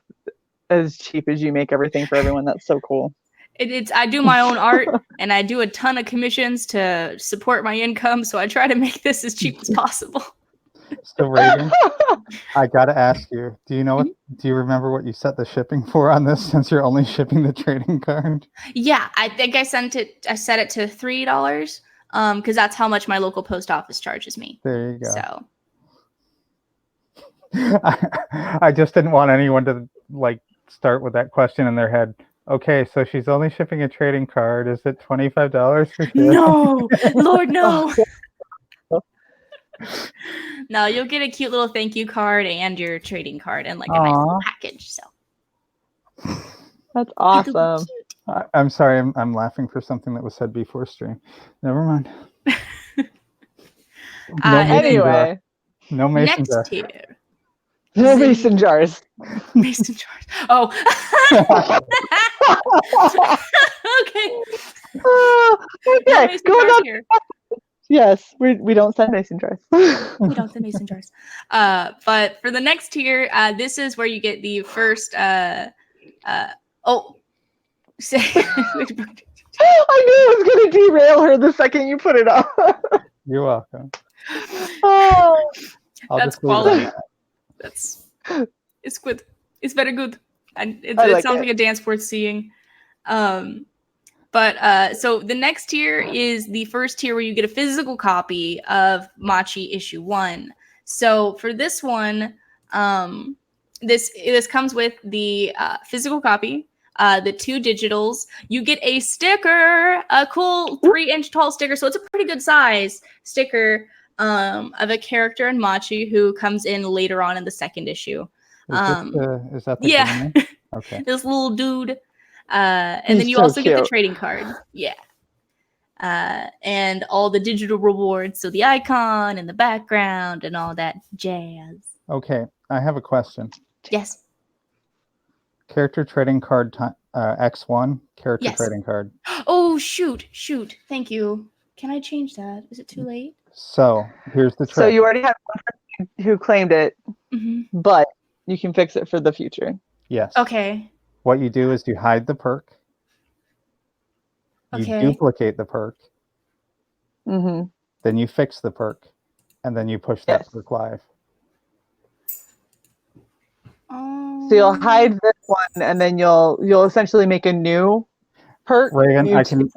as cheap as you make everything for everyone. That's so cool. I do my own art and I do a ton of commissions to support my income, so I try to make this as cheap as possible. So Reagan, I gotta ask you, do you remember what you set the shipping for on this, since you're only shipping the trading card? Yeah, I think I set it to $3, because that's how much my local post office charges me. There you go. So I just didn't want anyone to like start with that question in their head. Okay, so she's only shipping a trading card. Is it $25 for shipping? No, Lord, no. No, you'll get a cute little thank you card and your trading card and like a nice little package. So that's awesome. I'm sorry, I'm laughing for something that was said before stream. Never mind. Anyway, no mason jar. Next tier. No mason jars. Mason jars. Oh. Okay. Okay. Going on here. Yes, we don't send mason jars. We don't send mason jars. But for the next tier, this is where you get the first. I knew it was going to derail her the second you put it on. You're welcome. Oh, that's quality. It's good. It's very good. And it sounds like a dance worth seeing. But so the next tier is the first tier where you get a physical copy of Machi issue 1. So for this one, this comes with the physical copy, the 2 digitals. You get a sticker, a cool 3-inch tall sticker. So it's a pretty good size sticker of a character in Machi who comes in later on in the second issue. Is that the yeah? Okay. This little dude. And then you also get the trading card. Yeah. And all the digital rewards. So the icon and the background and all that jazz. Okay. I have a question. Yes. Character trading card X1. Character trading card. Oh, shoot. Thank you. Can I change that? Is it too late? So here's the trick. So you already have one who claimed it, but you can fix it for the future. Yes. Okay. What you do is you hide the perk. You duplicate the perk. Mm-hmm. Then you fix the perk, and then you push that perk live. So you'll hide this one, and then you'll essentially make a new perk. Reagan, I can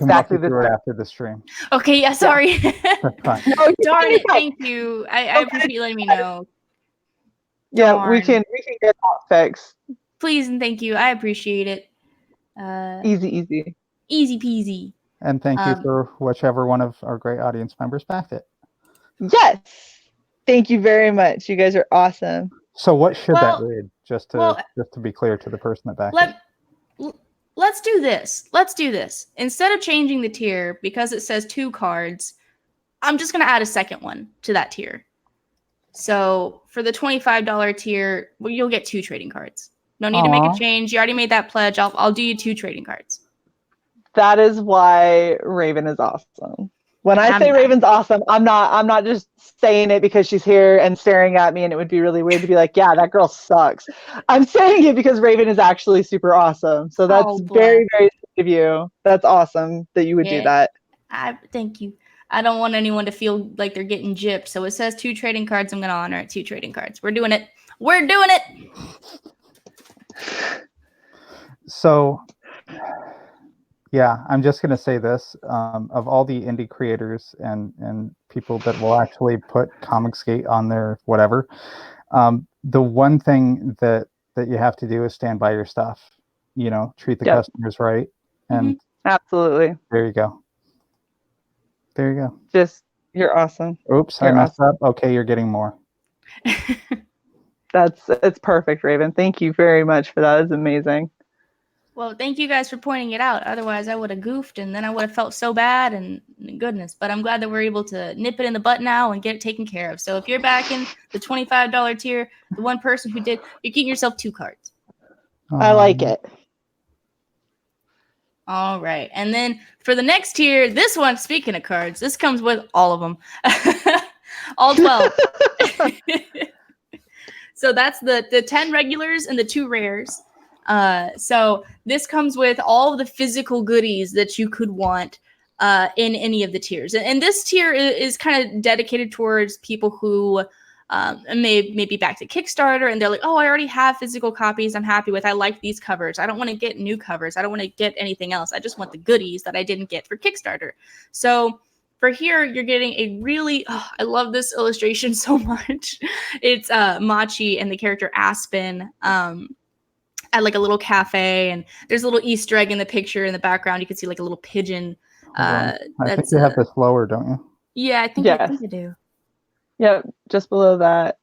walk you through it after the stream. Okay. Yeah. Sorry. That's fine. No, darn it. Thank you. I appreciate you letting me know. Yeah, we can get that fixed. Please and thank you. I appreciate it. Easy peasy. And thank you for whichever one of our great audience members backed it. Yes. Thank you very much. You guys are awesome. So what should that read? Just to be clear to the person that backed it. Let's do this. Instead of changing the tier because it says 2 cards, I'm just going to add a second one to that tier. So for the $25 tier, well, you'll get 2 trading cards. No need to make a change. You already made that pledge. I'll do you 2 trading cards. That is why Raven is awesome. When I say Raven's awesome, I'm not just saying it because she's here and staring at me, and it would be really weird to be like, yeah, that girl sucks. I'm saying it because Raven is actually super awesome. So that's very, very sweet of you. That's awesome that you would do that. Thank you. I don't want anyone to feel like they're getting gypped. So it says 2 trading cards. I'm going to honor it. 2 trading cards. We're doing it. We're doing it. So, yeah, I'm just going to say this. Of all the indie creators and people that will actually put Comicsgate on their whatever, the one thing that you have to do is stand by your stuff. You know, treat the customers right. And absolutely. There you go. There you go. Just, you're awesome. Oops, I messed up. Okay, you're getting more. It's perfect, Raven. Thank you very much for that. It's amazing. Well, thank you guys for pointing it out. Otherwise, I would have goofed, and then I would have felt so bad, and goodness. But I'm glad that we're able to nip it in the butt now and get it taken care of. So if you're back in the $25 tier, the one person who did, you're getting yourself 2 cards. I like it. All right. And then for the next tier, this one, speaking of cards, this comes with all of them. All 12. So that's the 10 regulars and the 2 rares. So this comes with all of the physical goodies that you could want in any of the tiers. And this tier is kind of dedicated towards people who maybe back to Kickstarter and they're like, oh, I already have physical copies I'm happy with. I like these covers. I don't want to get new covers. I don't want to get anything else. I just want the goodies that I didn't get for Kickstarter. So for here, you're getting a really, I love this illustration so much. It's Machi and the character Aspen at like a little cafe, and there's a little Easter egg in the picture in the background. You can see like a little pigeon. I think you have this lower, don't you? Yeah, I think I do. Yep, just below that.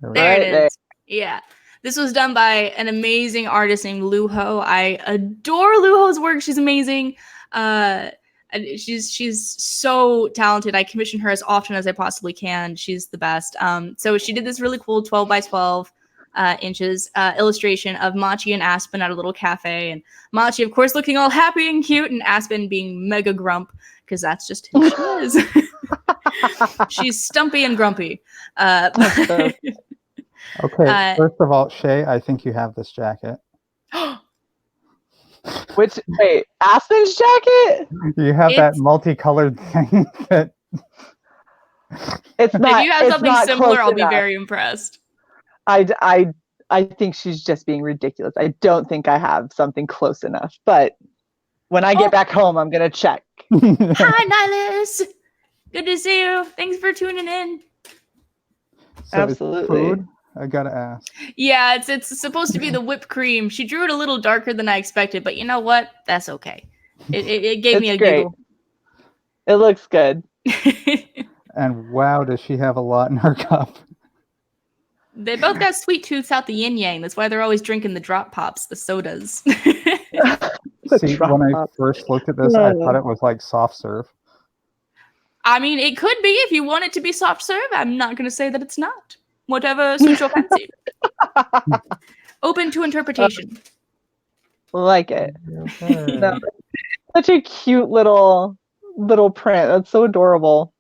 There it is. Yeah. This was done by an amazing artist named Luho. I adore Luho's work. She's amazing. She's so talented. I commission her as often as I possibly can. She's the best. So she did this really cool 12 by 12 inches illustration of Machi and Aspen at a little cafe. And Machi, of course, looking all happy and cute, and Aspen being mega grump, because that's just who she is. She's stumpy and grumpy. Okay, first of all, Shae, I think you have this jacket. Wait, Aspen's jacket? You have that multicolored thing that... It's not. If you have something similar, I'll be very impressed. I think she's just being ridiculous. I don't think I have something close enough. But when I get back home, I'm going to check. Hi, Nihilus. Good to see you. Thanks for tuning in. So absolutely. Food? I gotta ask. Yeah, it's supposed to be the whipped cream. She drew it a little darker than I expected, but you know what? That's okay. It gave me a giggle. It looks good. And wow, does she have a lot in her cup? They both got sweet tooths out the yin yang. That's why they're always drinking the drop pops, the sodas. See, when I first looked at this, I thought it was like soft serve. I mean, it could be if you want it to be soft serve. I'm not going to say that it's not. Whatever suits your fancy. Open to interpretation. Like it. Okay. Such a cute little print. That's so adorable.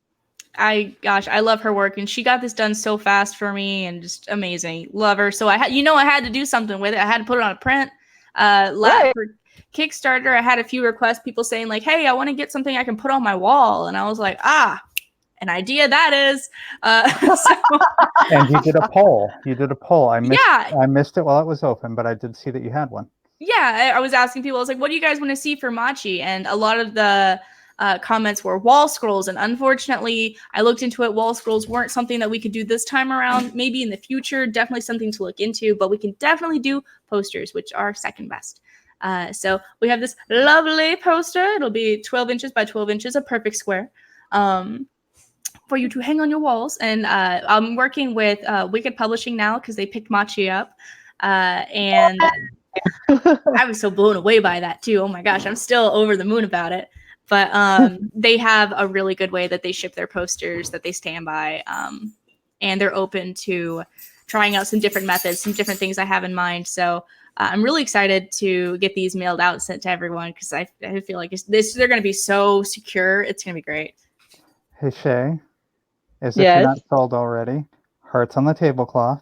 I love her work, and she got this done so fast for me, and just amazing. Love her. So I had to do something with it. I had to put it on a print. For Kickstarter, I had a few requests, people saying like, "Hey, I want to get something I can put on my wall," and I was like, an idea that is. And you did a poll. I missed it while it was open, but I did see that you had one. Yeah, I was asking people. I was like, "What do you guys want to see for Machi?" And a lot of the comments were wall scrolls, and unfortunately, I looked into it. Wall scrolls weren't something that we could do this time around. Maybe in the future, definitely something to look into. But we can definitely do posters, which are second best. So we have this lovely poster. It'll be 12 inches by 12 inches, a perfect square. For you to hang on your walls. And I'm working with Wicked Publishing now because they picked Machi up. And I was so blown away by that too. Oh my gosh, I'm still over the moon about it. But they have a really good way that they ship their posters that they stand by. And they're open to trying out some different methods, some different things I have in mind. So I'm really excited to get these mailed out and sent to everyone because I feel like they're going to be so secure. It's going to be great. Hey, Shae, as if Yes? you're not sold already, hearts on the tablecloth.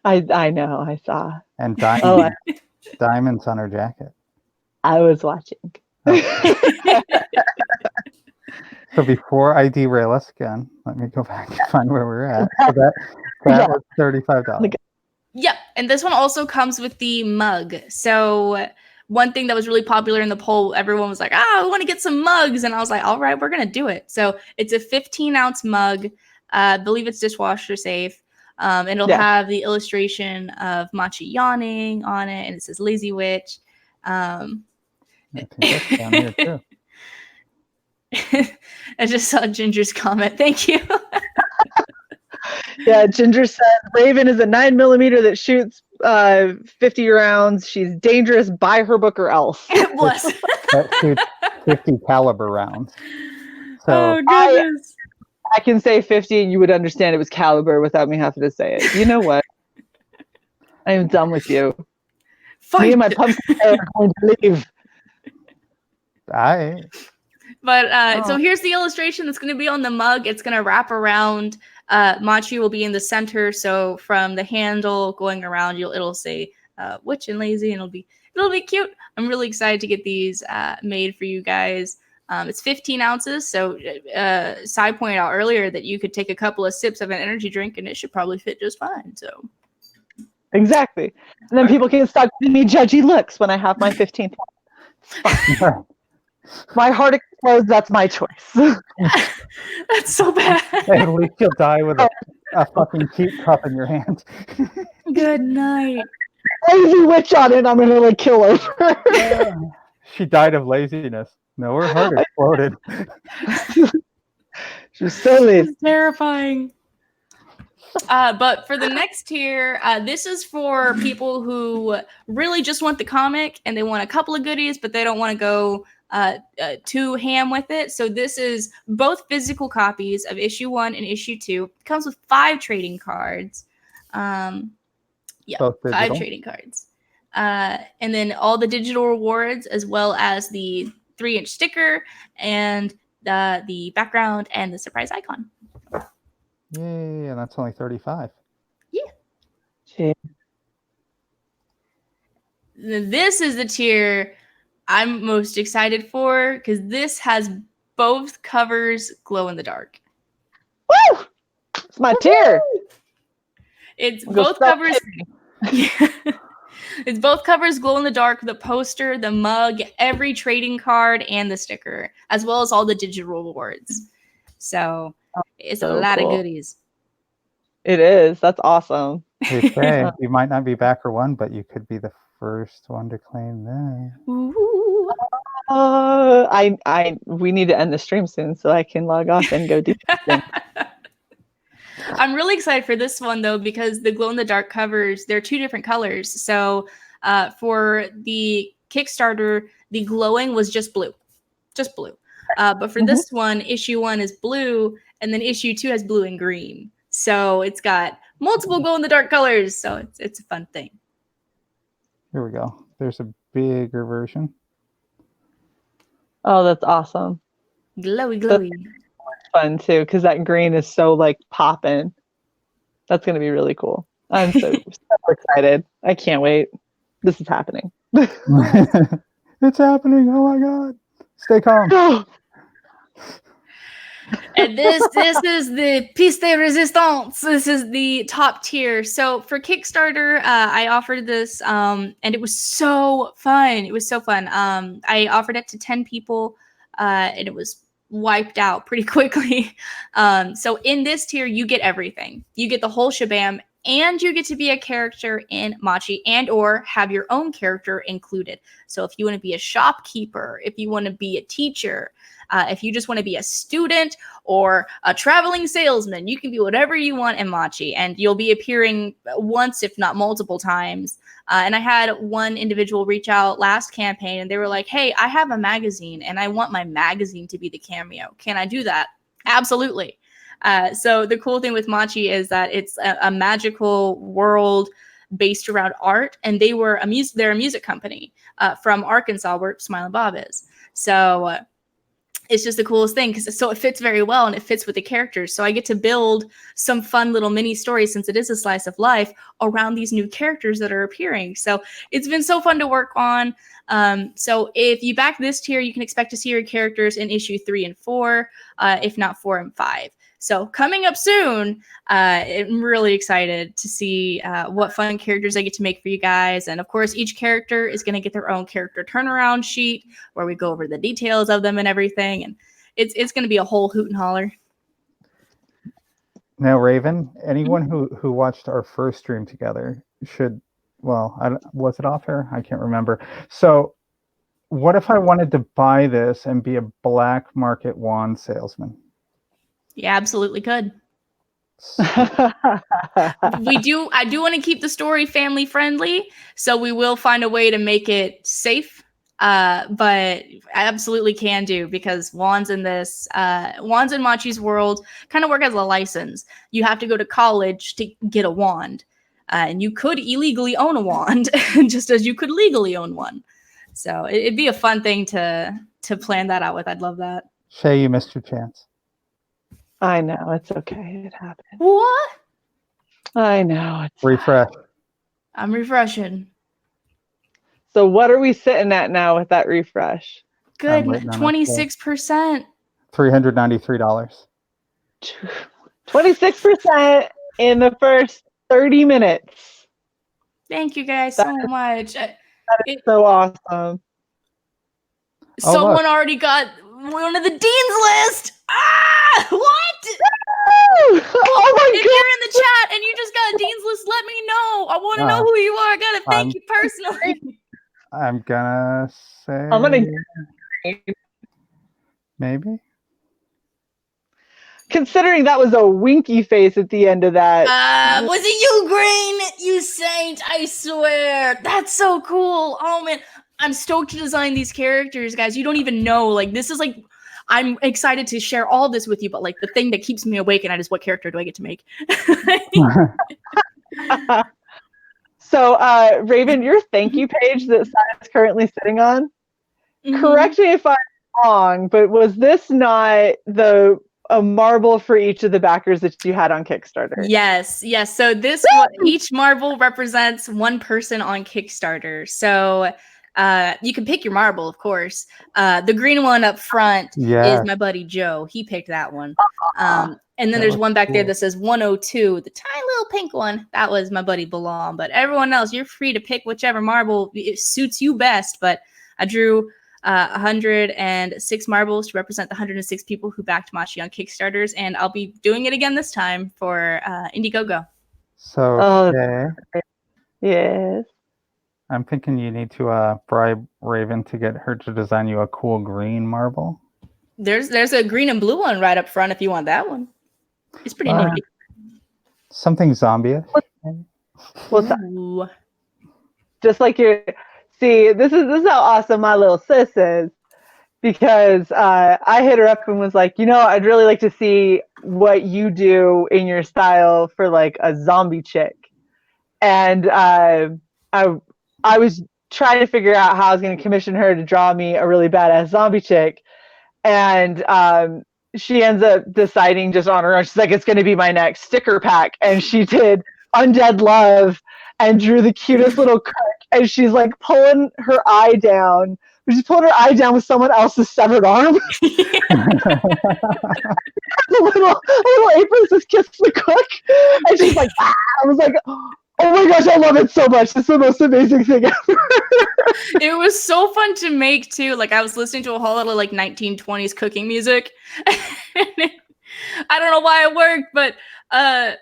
I know, I saw. And diamonds on her jacket. I was watching. So before I derail us again, let me go back and find where we're at. So that was $35. Yep, and this one also comes with the mug. So one thing that was really popular in the poll, everyone was like, I want to get some mugs. And I was like, all right, we're going to do it. So it's a 15-ounce mug. I believe it's dishwasher safe. And it'll have the illustration of Machi yawning on it. And it says Lazy Witch. I think that's down here too. I just saw Ginger's comment. Thank you. Yeah, Ginger said Raven is a 9mm that shoots 50 rounds. She's dangerous. Buy her book or else. Bless. That shoots 50 caliber rounds. So oh goodness. I can say 50 and you would understand it was caliber without me having to say it. You know what? I am done with you. Fight. Me and my pumpkin are going to leave. But so here's the illustration that's going to be on the mug. It's going to wrap around. Machi will be in the center. So from the handle going around, it'll say witch and lazy, and it'll be cute. I'm really excited to get these made for you guys. It's 15 ounces. So Sai pointed out earlier that you could take a couple of sips of an energy drink and it should probably fit just fine. So exactly. And then people can start giving me judgy looks when I have my 15th one. My heart explodes. That's my choice. That's so bad. At least you'll die with a fucking keep cup in your hand. Good night. Lazy witch on it. I'm gonna kill her. She died of laziness. No, her heart exploded. She's so lazy. It's terrifying. But for the next tier, this is for people who really just want the comic and they want a couple of goodies, but they don't want to go too ham with it. So this is both physical copies of issue 1 and issue 2. It comes with 5 trading cards. 5 trading cards. And then all the digital rewards, as well as the 3-inch sticker and the background and the surprise icon. Yay, and that's only 35. Yeah. Shit. This is the tier I'm most excited for because this has both covers glow in the dark. Woo! It's my tier. It's both covers. It's both covers glow in the dark, the poster, the mug, every trading card, and the sticker, as well as all the digital rewards. So it's a lot of goodies. It is. That's awesome. Hey, Shae, you might not be backer 1, but you could be the first one to claim that. Ooh. We need to end the stream soon so I can log off and go do something. I'm really excited for this one though because the glow in the dark covers, they're 2 different colors. So for the Kickstarter, the glowing was just blue. But for this one, issue 1 is blue, and then issue 2 has blue and green. So it's got multiple glow in the dark colors. So it's a fun thing. Here we go. There's a bigger version. Oh, that's awesome. Glowy. That's fun too, because that green is so popping. That's gonna be really cool. I'm so excited. I can't wait. This is happening. It's happening. Oh my god. Stay calm. And this is the piece de resistance. This is the top tier. So for Kickstarter, I offered this, and it was so fun. I offered it to 10 people, and it was wiped out pretty quickly. So in this tier, you get everything. You get the whole shabam, and you get to be a character in Machi and or have your own character included. So if you want to be a shopkeeper, if you want to be a teacher, If you just want to be a student or a traveling salesman, you can be whatever you want in Machi, and you'll be appearing once, if not multiple times. And I had one individual reach out last campaign, and they were like, hey, I have a magazine, and I want my magazine to be the cameo. Can I do that? Absolutely. So the cool thing with Machi is that it's a magical world based around art, and they're a music company from Arkansas, where Smile and Bob is. So it's just the coolest thing, because it fits very well, and it fits with the characters. So I get to build some fun little mini stories, since it is a slice of life, around these new characters that are appearing. So it's been so fun to work on. So if you back this tier, you can expect to see your characters in issue 3 and 4, if not 4 and 5. So coming up soon, I'm really excited to see what fun characters I get to make for you guys. And of course, each character is going to get their own character turnaround sheet where we go over the details of them and everything. And it's going to be a whole hoot and holler. Now, Raven, anyone who watched our first stream together should, was it off air? I can't remember. So what if I wanted to buy this and be a black market wand salesman? You absolutely could. I do want to keep the story family friendly, so we will find a way to make it safe. But I absolutely can do, because wands in Machi's world kind of work as a license. You have to go to college to get a wand, and you could illegally own a wand, just as you could legally own one. So it'd be a fun thing to plan that out with. I'd love that. Shae, you missed your chance. I know, it's okay. It happened. What? I know. It's refresh. fine. I'm refreshing. So what are we sitting at now with that refresh? Good. 26%. $393. 26% in the first 30 minutes. Thank you guys so much. That is so awesome. Someone already got one of the dean's list. Ah, what? Oh my if God. you're in the chat and you just got a dean's list, let me know. I want to know who you are. I gotta thank you personally. I'm gonna say. I'm gonna maybe. Considering that was a winky face at the end of that. Was it you, Green? You saint, I swear. That's so cool. Oh man, I'm stoked to design these characters, guys. You don't even know. Like, this is like, I'm excited to share all this with you, but like the thing that keeps me awake at night is, what character do I get to make? So, Raven, your thank you page that Simon's currently sitting on, correct me if I'm wrong, but was this not a marble for each of the backers that you had on Kickstarter? Yes. So each marble represents one person on Kickstarter. So you can pick your marble, of course. The green one up front is my buddy Joe. He picked that one. And then there's one back there that says 102, the tiny little pink one. That was my buddy Balam. But everyone else, you're free to pick whichever marble it suits you best. But I drew 106 marbles to represent the 106 people who backed Machi on Kickstarters, and I'll be doing it again this time for Indiegogo. So, yes. I'm thinking you need to bribe Raven to get her to design you a cool green marble. There's a green and blue one right up front if you want that one. It's pretty neat. Something zombie-ish. What's that? Just like see, this is how awesome my little sis is, because I hit her up and was like, I'd really like to see what you do in your style for like a zombie chick. And I was trying to figure out how I was going to commission her to draw me a really badass zombie chick. And she ends up deciding just on her own. She's like, it's going to be my next sticker pack. And she did Undead Love and drew the cutest little cook. And she's like pulling her eye down. She's pulling her eye down with someone else's severed arm. a little apron says kiss the cook. And she's like, ah! I was like, oh my gosh, I love it so much. It's the most amazing thing ever. It was so fun to make too. Like, I was listening to a whole lot of like 1920s cooking music. I don't know why it worked, but I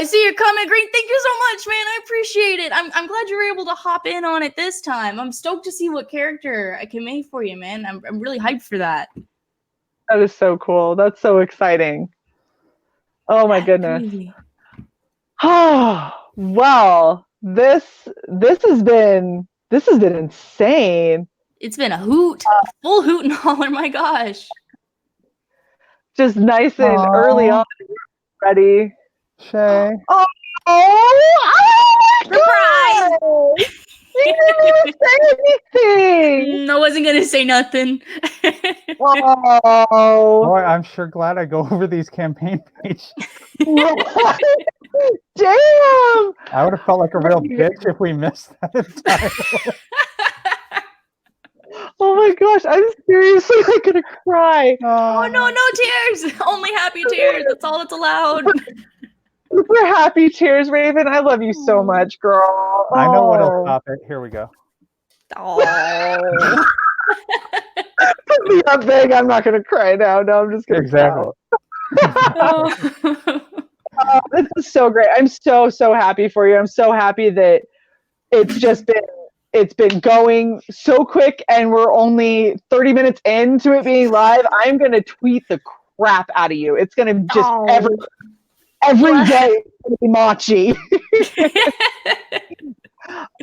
see your comment, Green. Thank you so much, man. I appreciate it. I'm glad you were able to hop in on it this time. I'm stoked to see what character I can make for you, man. I'm really hyped for that. That is so cool. That's so exciting. Oh my goodness. Oh, well, this has been insane. It's been a hoot, a full hoot and holler. My gosh. Just nice and early on, ready. Shae. Surprise! You didn't even say anything. I wasn't gonna say nothing. Oh, I'm sure glad I go over these campaign pages. Damn! I would have felt like a real bitch if we missed that entirely. Oh my gosh, I'm seriously like gonna cry. Oh no tears! Only happy tears. That's all that's allowed. Super happy tears, Raven. I love you so much, girl. I know what'll stop it. Here we go. Oh. Put me up big. I'm not gonna cry now. No, I'm just gonna exactly. This is so great. I'm so happy for you. I'm so happy that it's been going so quick and we're only 30 minutes into it being live. I'm gonna tweet the crap out of you. It's gonna just every day it's gonna be Machi.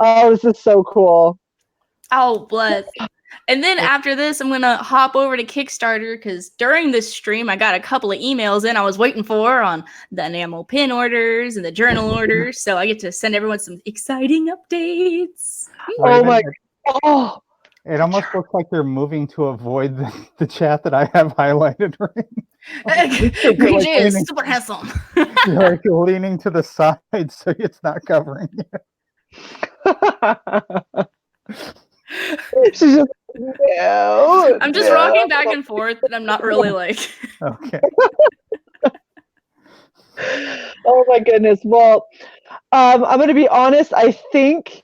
Oh, this is so cool. Oh, bless. And then after this, I'm going to hop over to Kickstarter because during this stream, I got a couple of emails in I was waiting for on the enamel pin orders and the journal orders. So I get to send everyone some exciting updates. Oh my God. It almost looks like you're moving to avoid the chat that I have highlighted right. Green J is super handsome. You're like leaning to the side so it's not covering you. She's just no, I'm just rocking back and forth, and I'm not really like. Okay. Oh my goodness. Well, I'm gonna be honest. I think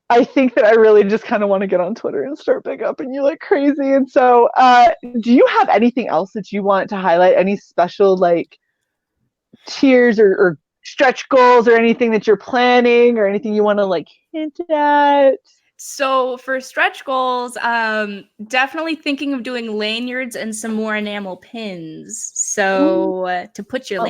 that I really just kind of want to get on Twitter and start big up and you like crazy. And so, do you have anything else that you want to highlight? Any special like tiers or stretch goals or anything that you're planning or anything you want to like hint at? So for stretch goals, definitely thinking of doing lanyards and some more enamel pins. So to put your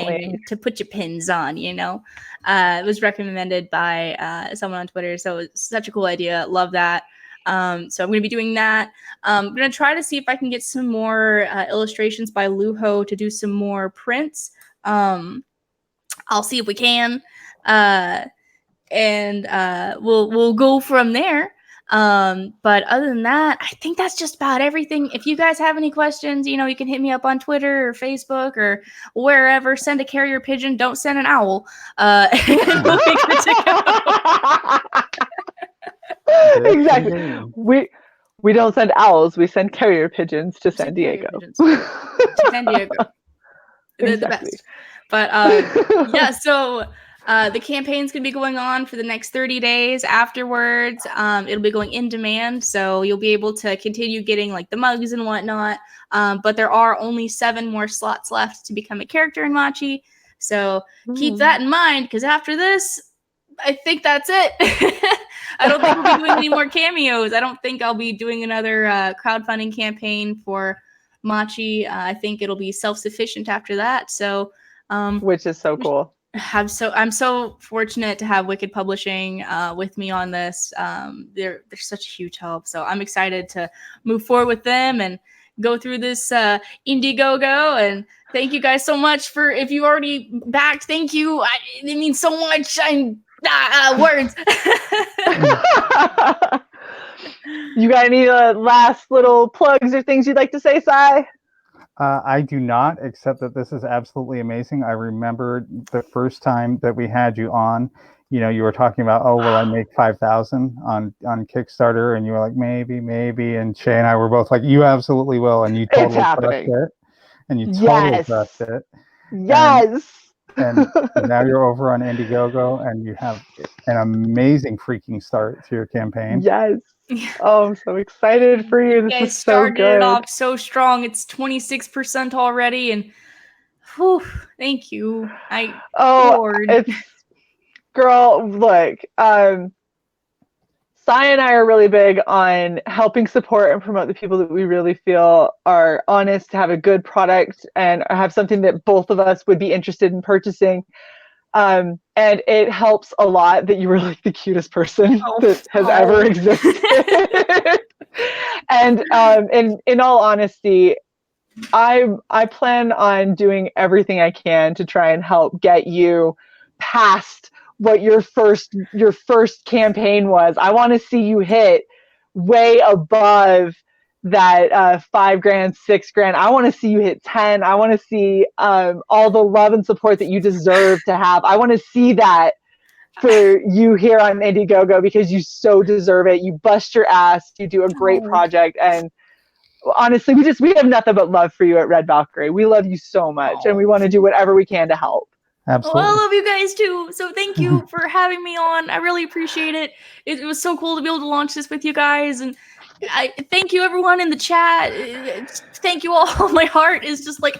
pins on, you know, it was recommended by someone on Twitter. So it's such a cool idea. Love that. So I'm going to be doing that. I'm going to try to see if I can get some more illustrations by Luho to do some more prints. I'll see if we can. And we'll go from there. But other than that, I think that's just about everything. If you guys have any questions, you know, you can hit me up on Twitter or Facebook or wherever. Send a carrier pigeon. Don't send an owl. And we'll be good to go. Exactly. We don't send owls. We send carrier pigeons to San Diego. To San Diego. They're the best. But yeah, so the campaign's going to be going on for the next 30 days. Afterwards, it'll be going in demand, so you'll be able to continue getting like the mugs and whatnot. But there are only 7 more slots left to become a character in Machi. So keep that in mind, because after this, I think that's it. I don't think we'll be doing any more cameos. I don't think I'll be doing another crowdfunding campaign for Machi. I think it'll be self-sufficient after that. So, which is so cool. I'm so fortunate to have Wicked Publishing with me on this. They're such a huge help. So I'm excited to move forward with them and go through this Indiegogo. And thank you guys so much for, if you already backed, thank you. It means so much. Words. You got any last little plugs or things you'd like to say, Sai? I do not, except that this is absolutely amazing. I remember the first time that we had you on, you know, you were talking about, oh, will I make 5,000 on Kickstarter? And you were like, maybe. And Shae and I were both like, you absolutely will. And you totally crushed it. And you totally crushed it. Yes. And now you're over on Indiegogo and you have an amazing freaking start to your campaign. Yes. Oh, I'm so excited for you. This is so good. Started it off so strong. It's 26% already, and whew, thank you. Lord. It's girl. Look, Sai and I are really big on helping support and promote the people that we really feel are honest, have a good product, and have something that both of us would be interested in purchasing. And it helps a lot that you were like the cutest person that has ever existed. And in all honesty, I plan on doing everything I can to try and help get you past what your first campaign was. I want to see you hit way above that $5,000, $6,000. I want to see you hit 10. I want to see all the love and support that you deserve to have. I want to see that for you here on Indiegogo, because you so deserve it. You bust your ass. You do a great project, and honestly, we have nothing but love for you at Red Valkyrie. We love you so much, and we want to do whatever we can to help. Absolutely. Well, I love you guys too. So thank you for having me on. I really appreciate it. It was so cool to be able to launch this with you guys, and I thank you everyone in the chat. Thank you all. My heart is just like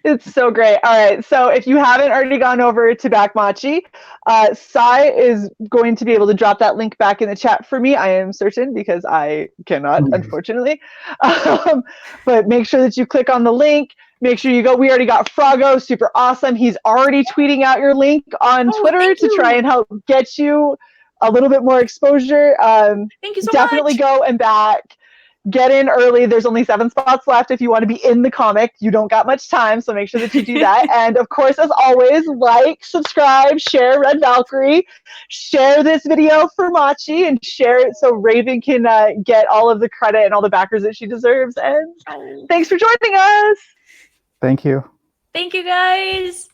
It's so great. All right, so if you haven't already gone over to back Machi, Sai is going to be able to drop that link back in the chat for me. I am certain, because I cannot, unfortunately. But make sure that you click on the link. Make sure you go. We already got Froggo, super awesome. He's already tweeting out your link on Twitter to try and help get you a little bit more exposure. thank you so definitely much. Go and back. Get in early. There's only 7 spots left if you want to be in the comic. You don't got much time, so make sure that you do that. And of course, as always, like, subscribe, share Red Valkyrie, share this video for Machi, and share it so Raven can get all of the credit and all the backers that she deserves. And thanks for joining us. Thank you. Thank you, guys.